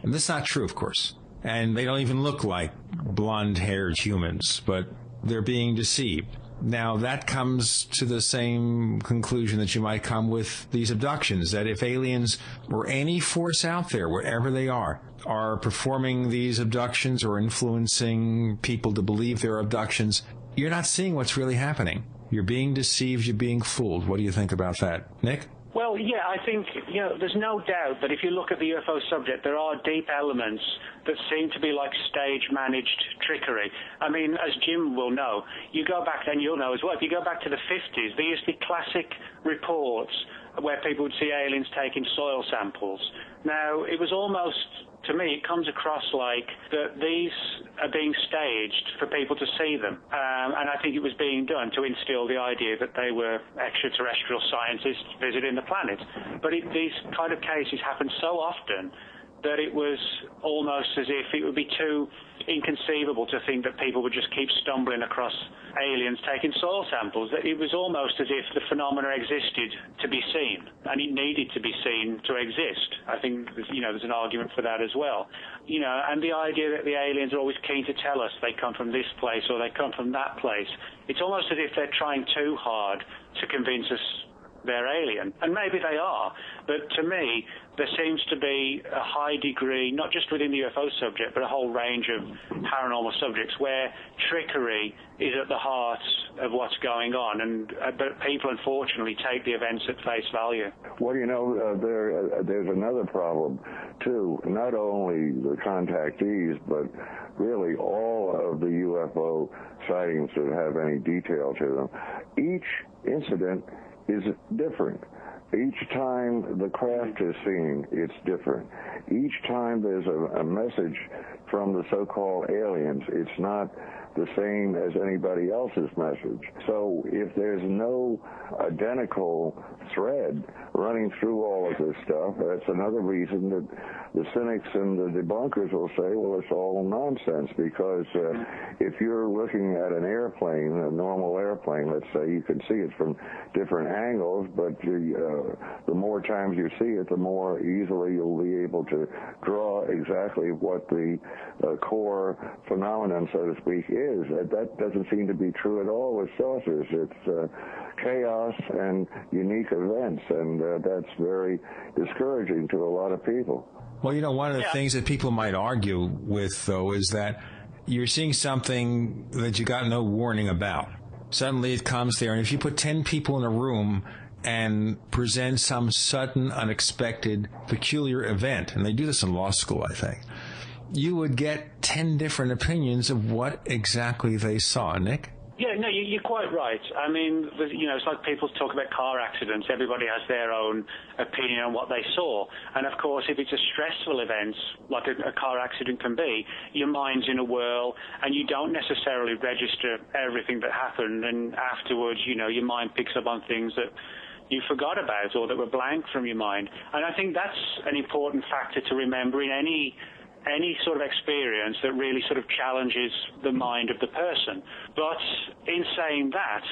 Speaker 2: And that's not true, of course. And they don't even look like blonde-haired humans, but they're being deceived. Now, that comes to the same conclusion that you might come with these abductions, that if aliens or any force out there, wherever they are performing these abductions or influencing people to believe they're abductions, you're not seeing what's really happening. You're being deceived, you're being fooled. What do you think about that? Nick?
Speaker 3: Well, yeah, I think, there's no doubt that if you look at the UFO subject, there are deep elements that seem to be like stage-managed trickery. I mean, as Jim will know, you go back, and you'll know as well, if you go back to the 50s, there used to be classic reports where people would see aliens taking soil samples. Now, it was almost, to me, it comes across like that these are being staged for people to see them. And I think it was being done to instill the idea that they were extraterrestrial scientists visiting the planet. But these kind of cases happen so often that it was almost as if it would be too inconceivable to think that people would just keep stumbling across aliens taking soil samples. It was almost as if the phenomena existed to be seen, and it needed to be seen to exist. I think, there's an argument for that as well. And the idea that the aliens are always keen to tell us they come from this place or they come from that place, it's almost as if they're trying too hard to convince us they're alien. And maybe they are, but to me, there seems to be a high degree, not just within the UFO subject, but a whole range of paranormal subjects where trickery is at the heart of what's going on, but people unfortunately take the events at face value.
Speaker 8: Well, there's another problem, too. Not only the contactees, but really all of the UFO sightings that have any detail to them. Each incident is different. Each time the craft is seen, it's different. Each time there's a message from the so-called aliens, it's not the same as anybody else's message. So if there's no identical thread running through all of this stuff, that's another reason that the cynics and the debunkers will say, well, it's all nonsense, because if you're looking at an airplane, a normal airplane, let's say, you can see it from different angles, but the more times you see it, the more easily you'll be able to draw exactly what the core phenomenon, so to speak, is. That doesn't seem to be true at all with saucers. It's chaos and unique events, and that's very discouraging to a lot of people.
Speaker 2: Well, one of the things that people might argue with, though, is that you're seeing something that you got no warning about. Suddenly it comes there, and if you put 10 people in a room and present some sudden, unexpected, peculiar event, and they do this in law school, I think, you would get 10 different opinions of what exactly they saw. Nick?
Speaker 3: Yeah, no, you're quite right. I mean, it's like people talk about car accidents. Everybody has their own opinion on what they saw. And, of course, if it's a stressful event, like a car accident can be, your mind's in a whirl, and you don't necessarily register everything that happened. And afterwards, your mind picks up on things that you forgot about or that were blank from your mind. And I think that's an important factor to remember in any sort of experience that really sort of challenges the mind of the person. But in saying that,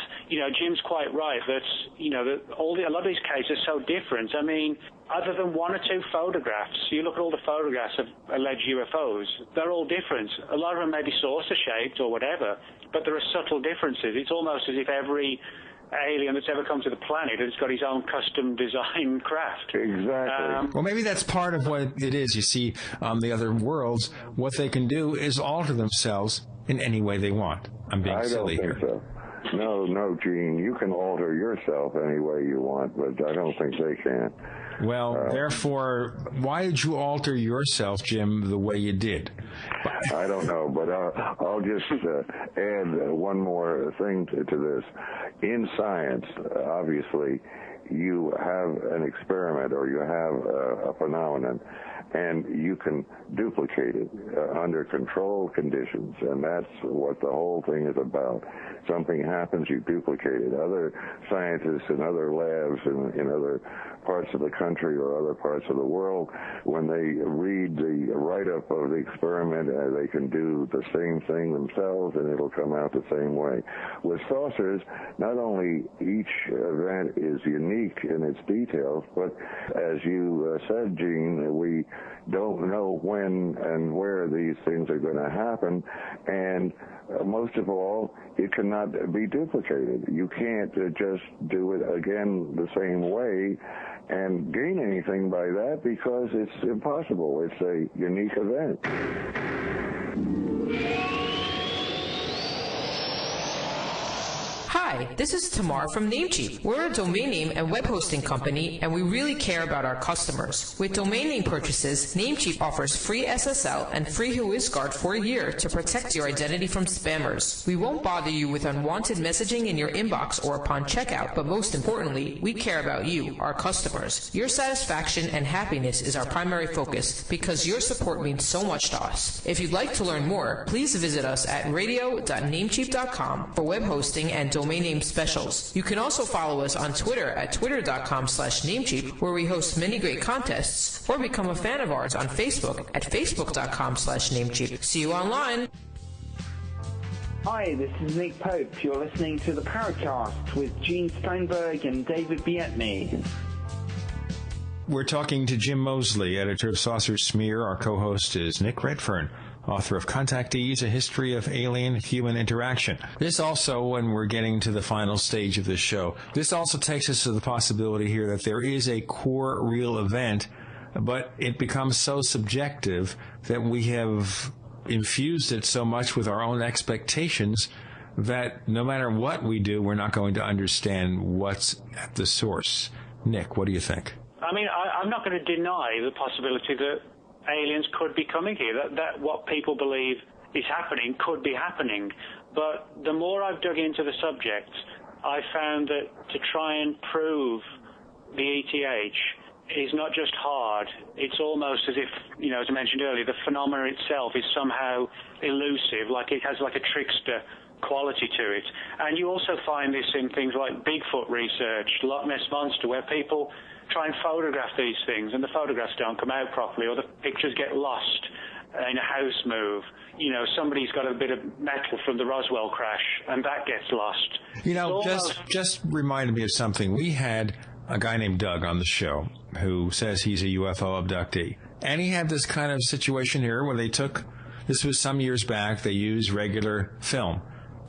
Speaker 3: Jim's quite right that, that a lot of these cases are so different. I mean, other than one or two photographs, you look at all the photographs of alleged UFOs, they're all different. A lot of them may be saucer-shaped or whatever, but there are subtle differences. It's almost as if every alien that's ever come to the planet has got his own custom design craft.
Speaker 8: Exactly.
Speaker 2: Well, maybe that's part of what it is. You see, the other worlds, what they can do is alter themselves in any way they want. I'm being silly here.
Speaker 8: I don't think so. No, Gene, you can alter yourself any way you want, but I don't think they can.
Speaker 2: Well, therefore, why did you alter yourself, Jim, the way you did?
Speaker 8: I don't know, but I'll just add one more thing to this. In science, obviously, you have an experiment or you have a phenomenon, and you can duplicate it under controlled conditions, and that's what the whole thing is about. Something happens, you duplicate it. Other scientists in other labs in other parts of the country or other parts of the world, when they read the write-up of the experiment, they can do the same thing themselves, and it'll come out the same way. With saucers, not only each event is unique in its details, but as you said, Gene, we don't know when and where these things are going to happen, and most of all, it cannot be duplicated. You can't just do it again the same way and gain anything by that because it's impossible. It's a unique event.
Speaker 5: Hi, this is Tamar from Namecheap. We're a domain name and web hosting company, and we really care about our customers. With domain name purchases, Namecheap offers free SSL and free WhoisGuard for a year to protect your identity from spammers. We won't bother you with unwanted messaging in your inbox or upon checkout, but most importantly, we care about you, our customers. Your satisfaction and happiness is our primary focus because your support means so much to us. If you'd like to learn more, please visit us at radio.namecheap.com for web hosting and domain name specials. You can also follow us on Twitter at twitter.com/Namecheap, where we host many great contests, or become a fan of ours on Facebook at facebook.com/Namecheap. See you online.
Speaker 11: Hi, this is Nick Pope. You're listening to the Paracast with Gene Steinberg and David Bietney.
Speaker 2: We're talking to Jim Moseley, editor of Saucer Smear. Our co-host is Nick Redfern, author of Contactees, A History of Alien-Human Interaction. This also, when we're getting to the final stage of this show, this also takes us to the possibility here that there is a core real event, but it becomes so subjective that we have infused it so much with our own expectations that no matter what we do, we're not going to understand what's at the source. Nick, what do you think?
Speaker 3: I mean, I'm not going to deny the possibility that aliens could be coming here, that what people believe is happening could be happening. But the more I've dug into the subject, I found that to try and prove the ETH is not just hard, it's almost as if, you know, as I mentioned earlier, the phenomena itself is somehow elusive, like it has like a trickster quality to it. And you also find this in things like Bigfoot research, Loch Ness Monster, where people try and photograph these things and the photographs don't come out properly, or the pictures get lost in a house move. You know, somebody's got a bit of metal from the Roswell crash and that gets lost.
Speaker 2: You know, just reminded me of something. We had a guy named Doug on the show who says he's a UFO abductee. And he had this kind of situation here where they took, this was some years back, they used regular film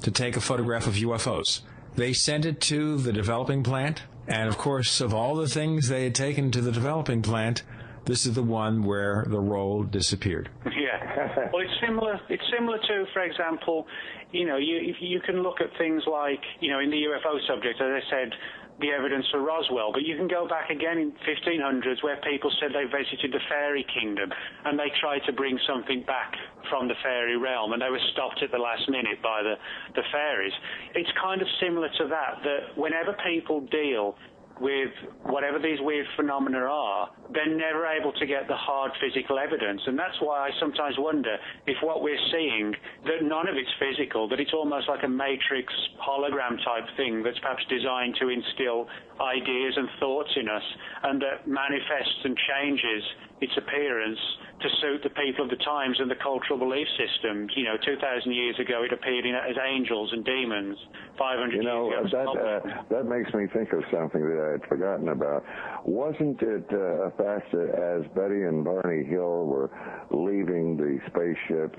Speaker 2: to take a photograph of UFOs. They sent it to the developing plant, and of course, of all the things they had taken to the developing plant, this is the one where the roll disappeared.
Speaker 3: Yeah. Well, it's similar to, for example, you know, you can look at things like, you know, in the UFO subject, as I said, the evidence for Roswell, but you can go back again in 1500s where people said they visited the fairy kingdom and they tried to bring something back from the fairy realm and they were stopped at the last minute by the fairies. It's kind of similar to that whenever people deal with whatever these weird phenomena are, they're never able to get the hard physical evidence. And that's why I sometimes wonder if what we're seeing, that none of it's physical, that it's almost like a matrix hologram type thing that's perhaps designed to instill ideas and thoughts in us, and that manifests and changes its appearance to suit the people of the times and the cultural belief systems. You know, 2,000 years ago it appeared as angels and demons. 500 years ago.
Speaker 8: That makes me think of something that I had forgotten about. Wasn't it a fact that as Betty and Barney Hill were leaving the spaceship,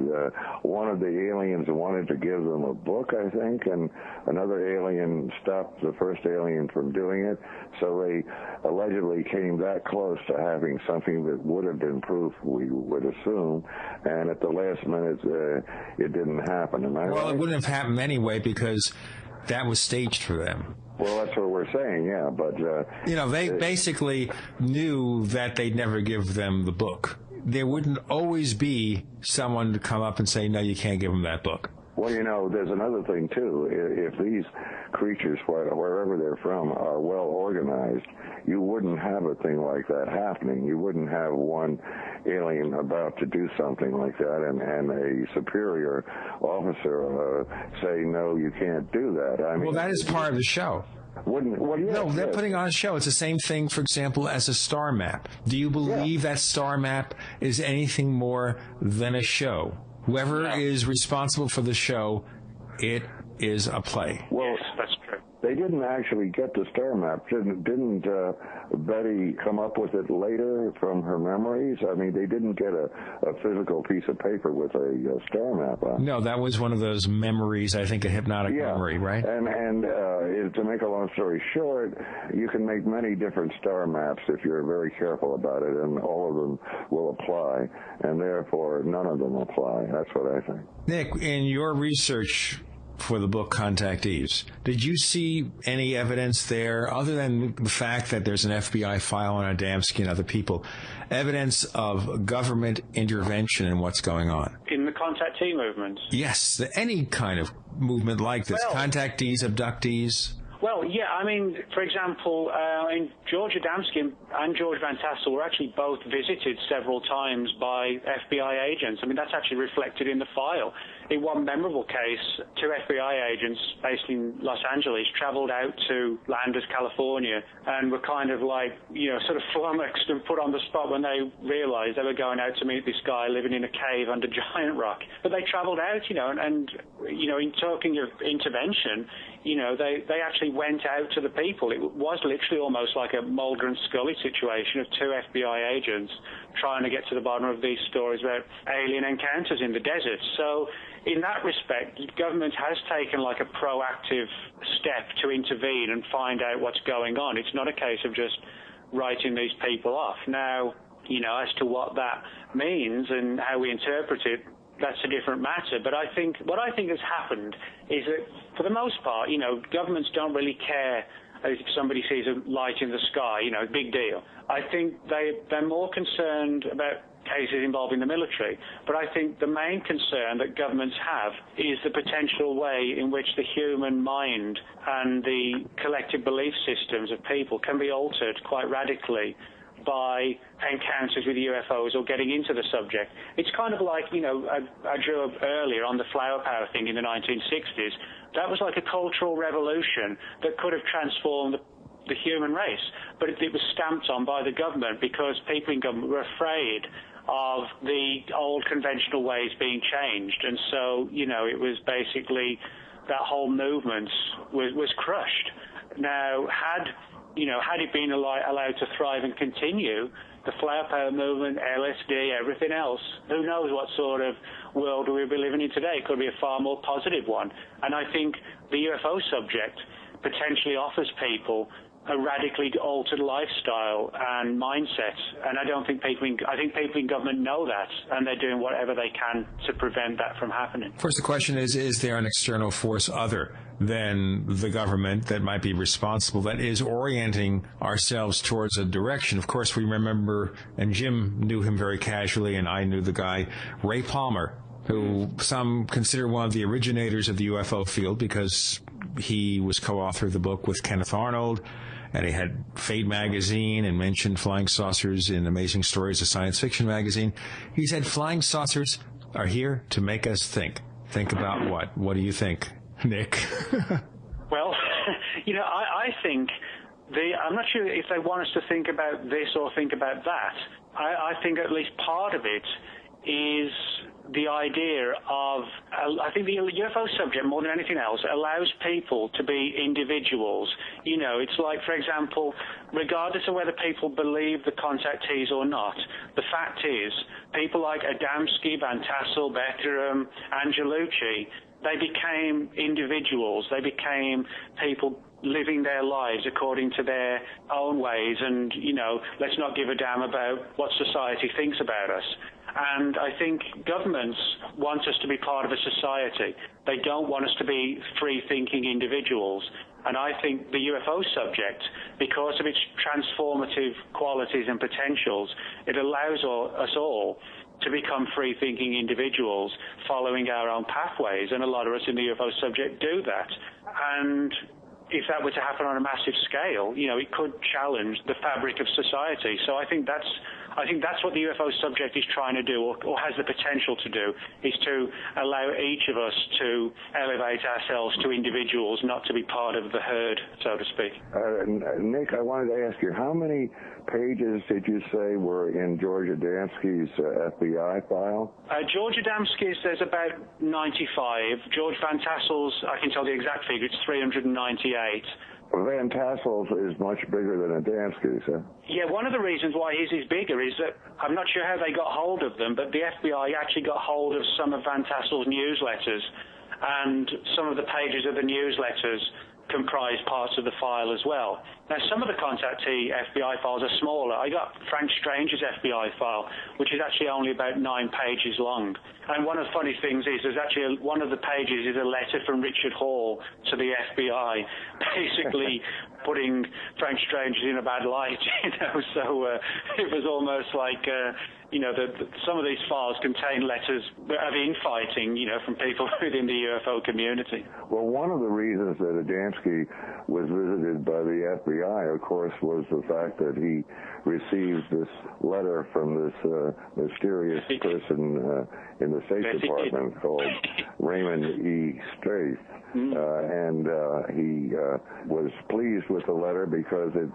Speaker 8: one of the aliens wanted to give them a book, I think, and another alien stopped the first alien from doing it, so they allegedly came that close to having something that would have been proof, we would assume, and at the last minute it didn't happen. Am I right?
Speaker 2: Well, it wouldn't have happened anyway because that was staged for them.
Speaker 8: Well, that's what we're saying, yeah, but...
Speaker 2: they basically knew that they'd never give them the book. There wouldn't always be someone to come up and say, no, you can't give them that book.
Speaker 8: Well, there's another thing, too. If these creatures, wherever they're from, are well organized, you wouldn't have a thing like that happening. You wouldn't have one alien about to do something like that and a superior officer say, no, you can't do that. I mean,
Speaker 2: well, that is part of the show. No, they're putting on a show. It's the same thing, for example, as a star map. Do you believe that star map is anything more than a show? Whoever is responsible for the show, it is a play.
Speaker 8: Well,
Speaker 3: yes, that's true.
Speaker 8: They didn't actually get the star map. Didn't Betty come up with it later from her memories? I mean, they didn't get a physical piece of paper with a star map on it.
Speaker 2: No, that was one of those memories, I think, a hypnotic memory, right?
Speaker 8: And to make a long story short, you can make many different star maps if you're very careful about it, and all of them will apply, and therefore none of them apply. That's what I think.
Speaker 2: Nick, in your research for the book Contactees, did you see any evidence there, other than the fact that there's an FBI file on Adamski and other people, evidence of government intervention in what's going on?
Speaker 3: In the contactee movement?
Speaker 2: Yes, any kind of movement like this, contactees, abductees.
Speaker 3: Well, yeah, I mean, for example, George Adamski and George Van Tassel were actually both visited several times by FBI agents. I mean, that's actually reflected in the file. In one memorable case, 2 FBI agents based in Los Angeles traveled out to Landers, California, and were kind of like, sort of flummoxed and put on the spot when they realized they were going out to meet this guy living in a cave under giant rock. But they traveled out, and in talking of intervention, they actually went out to the people. It was literally almost like a Mulder and Scully situation of 2 FBI agents trying to get to the bottom of these stories about alien encounters in the desert. So in that respect, the government has taken like a proactive step to intervene and find out what's going on. It's not a case of just writing these people off. Now, as to what that means and how we interpret it, that's a different matter. But what I think has happened is that, for the most part, governments don't really care if somebody sees a light in the sky, big deal. I think they're more concerned about cases involving the military. But I think the main concern that governments have is the potential way in which the human mind and the collective belief systems of people can be altered quite radically by encounters with UFOs or getting into the subject. It's kind of like, I drew up earlier on the flower power thing in the 1960s. That was like a cultural revolution that could have transformed the human race, but it was stamped on by the government because people in government were afraid of the old conventional ways being changed. And so, it was basically that whole movement was crushed. Now, had it been allowed to thrive and continue, the flower power movement, LSD, everything else, who knows what sort of world we'll be living in today. It could be a far more positive one. And I think the UFO subject potentially offers people a radically altered lifestyle and mindset. And I think people in government know that, and they're doing whatever they can to prevent that from happening.
Speaker 2: Of course, the question is there an external force other than the government that might be responsible, that is orienting ourselves towards a direction? Of course, we remember, and Jim knew him very casually, and I knew the guy, Ray Palmer, who some consider one of the originators of the UFO field because he was co-author of the book with Kenneth Arnold, and he had Fate magazine and mentioned flying saucers in Amazing Stories, a science fiction magazine. He said flying saucers are here to make us think. Think about what? What do you think, Nick?
Speaker 3: Well, I think I'm not sure if they want us to think about this or think about that. I think at least part of it is the idea of, I think the UFO subject, more than anything else, allows people to be individuals. It's like, for example, regardless of whether people believe the contactees or not, the fact is, people like Adamski, Van Tassel, Beckeram, Angelucci, they became individuals. They became people living their lives according to their own ways and, let's not give a damn about what society thinks about us. And I think governments want us to be part of a society. They don't want us to be free-thinking individuals. And I think the UFO subject, because of its transformative qualities and potentials, it allows us all to become free-thinking individuals following our own pathways. And a lot of us in the UFO subject do that. And if that were to happen on a massive scale, it could challenge the fabric of society. So I think that's what the UFO subject is trying to do, or has the potential to do, is to allow each of us to elevate ourselves to individuals, not to be part of the herd, so to speak.
Speaker 8: Nick, I wanted to ask you, how many pages did you say were in George Adamski's FBI file?
Speaker 3: George Adamski's, there's about 95. George Van Tassel's, I can tell the exact figure, it's 398.
Speaker 8: Van Tassel's is much bigger than Adamski's, huh?
Speaker 3: Yeah, one of the reasons why his is bigger is that I'm not sure how they got hold of them, but the FBI actually got hold of some of Van Tassel's newsletters, and some of the pages of the newsletters comprise parts of the file as well. Now, some of the contactee FBI files are smaller. I got Frank Strange's FBI file, which is actually only about 9 pages long. And one of the funny things is there's actually one of the pages is a letter from Richard Hall to the FBI, basically putting Frank Strange in a bad light, So it was almost like, some of these files contain letters of infighting, from people within the UFO community.
Speaker 8: Well, one of the reasons that Adamski was visited by the FBI, of course, was the fact that he received this letter from this mysterious person in the State Department called Raymond E. Strafe. And he was pleased with the letter because it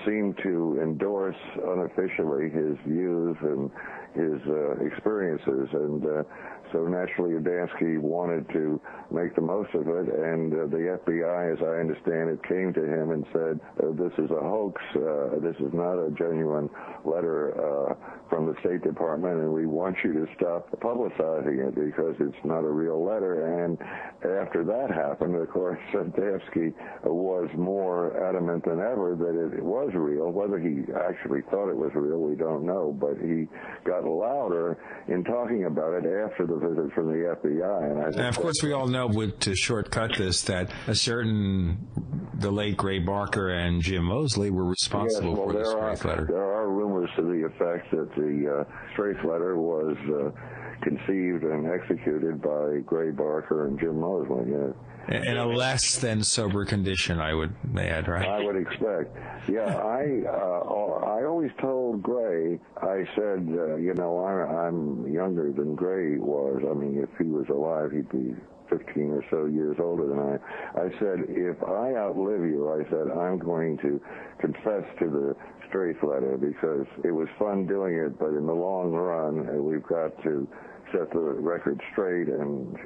Speaker 8: seemed to endorse unofficially his views and his experiences, and so naturally Adamski wanted to make the most of it, and the FBI, as I understand it, came to him and said, this is a hoax, this is not a genuine letter from the State Department, and we want you to stop publicizing it because it's not a real letter. And after that happened, of course, Adamski was more adamant than ever that it was real. Whether he actually thought it was real, we don't know, but he got louder in talking about it after the visit from the FBI.
Speaker 2: And of course, we all know, to shortcut this, that the late Gray Barker and Jim Moseley were responsible for the Strafe letter.
Speaker 8: There are rumors to the effect that the Strafe letter was conceived and executed by Gray Barker and Jim Moseley.
Speaker 2: In a less than sober condition, I would add, right?
Speaker 8: I would expect. Yeah, I always told Gray, I said, I'm younger than Gray was. I mean, if he was alive, he'd be 15 or so years older than I. I said, if I outlive you, I said, I'm going to confess to the Strafe letter because it was fun doing it, but in the long run, we've got to set the record straight and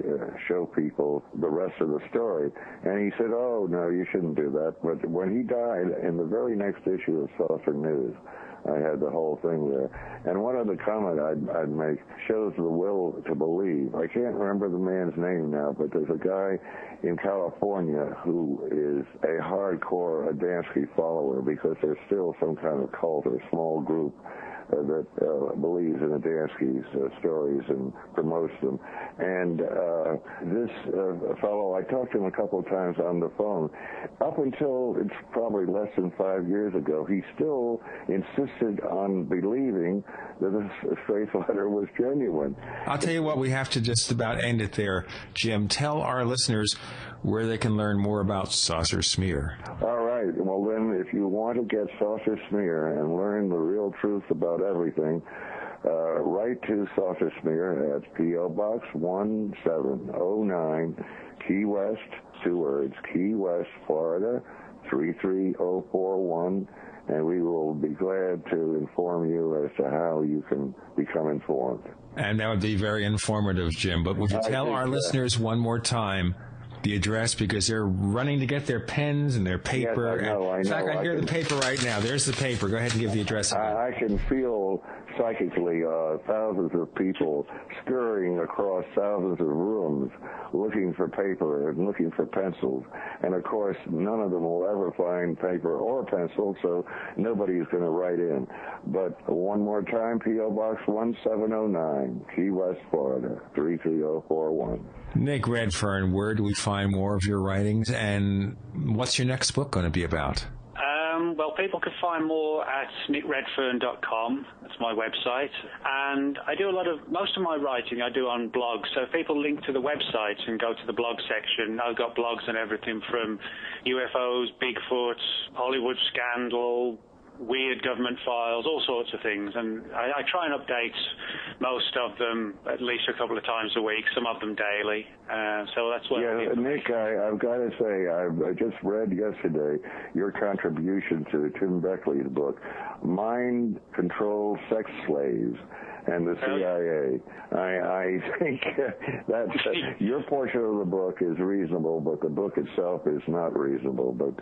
Speaker 8: show people the rest of the story. And he said, oh, no, you shouldn't do that. But when he died, in the very next issue of Saucer News, I had the whole thing there. And one other comment I'd make shows the will to believe. I can't remember the man's name now, but there's a guy in California who is a hardcore Adamski follower because there's still some kind of cult or small group that believes in Adamski's stories and promotes them. And this fellow, I talked to him a couple of times on the phone. Up until it's probably less than 5 years ago, he still insisted on believing that the Strafe letter was genuine.
Speaker 2: I'll tell you what, we have to just about end it there. Jim, tell our listeners where they can learn more about Saucer Smear.
Speaker 8: All right. Well, then, if you want to get Saucer Smear and learn the real truth about everything, write to Saucer Smear at P.O. Box 1709, Key West, 2 words, Key West, Florida, 33041, and we will be glad to inform you as to how you can become informed.
Speaker 2: And that would be very informative, Jim. But would you tell our listeners one more time the address because they're running to get their pens and their paper.
Speaker 8: Yes, I know.
Speaker 2: In fact, I hear the paper right now. There's the paper. Go ahead and give the address.
Speaker 8: I can feel psychically thousands of people scurrying across thousands of rooms looking for paper and looking for pencils. And, of course, none of them will ever find paper or pencil, so nobody's going to write in. But one more time, P.O. Box 1709, Key West, Florida, 33041.
Speaker 2: Nick Redfern, where do we find more of your writings, and what's your next book going to be about?
Speaker 3: Well, people can find more at nickredfern.com. That's my website. And I do most of my writing I do on blogs. So if people link to the website and go to the blog section, I've got blogs on everything from UFOs, Bigfoot, Hollywood scandal, weird government files, all sorts of things. And I try and update most of them at least a couple of times a week, some of them daily. So that's what I do.
Speaker 8: Nick, I've got to say, I just read yesterday your contribution to Tim Beckley's book, Mind Control Sex Slaves and the CIA. I think that your portion of the book is reasonable, but the book itself is not reasonable. But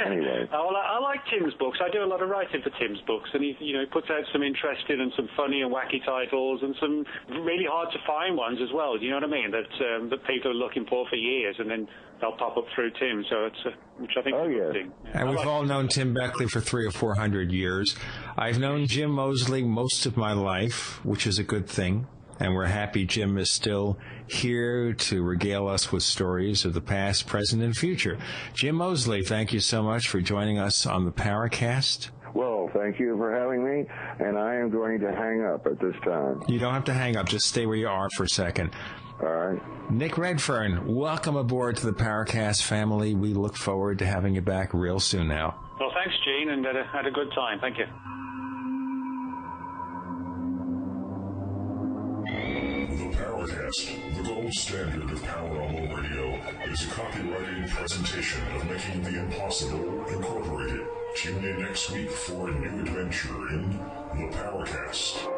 Speaker 8: anyway.
Speaker 3: Well, I like Tim's books. I do a lot of writing for Tim's books, and he puts out some interesting and some funny and wacky titles, and some really hard to find ones as well. Do you know what I mean? That people are looking for years, and then they'll pop up through Tim. So it's which I think is a good thing. Yeah.
Speaker 2: And we've all known Tim Beckley for 300 or 400 years. I've known Jim Moseley most of my life, which is a good thing. And we're happy Jim is still here to regale us with stories of the past, present, and future. Jim Moseley, thank you so much for joining us on the Paracast.
Speaker 8: Well, thank you for having me, and I am going to hang up at this time.
Speaker 2: You don't have to hang up. Just stay where you are for a second.
Speaker 8: All right.
Speaker 2: Nick Redfern, welcome aboard to the Paracast family. We look forward to having you back real soon now.
Speaker 3: Well, thanks, Gene, and had a good time. Thank you.
Speaker 1: The Paracast, the gold standard of paranormal radio, is a copyrighted presentation of Making the Impossible Incorporated. Tune in next week for a new adventure in the Paracast.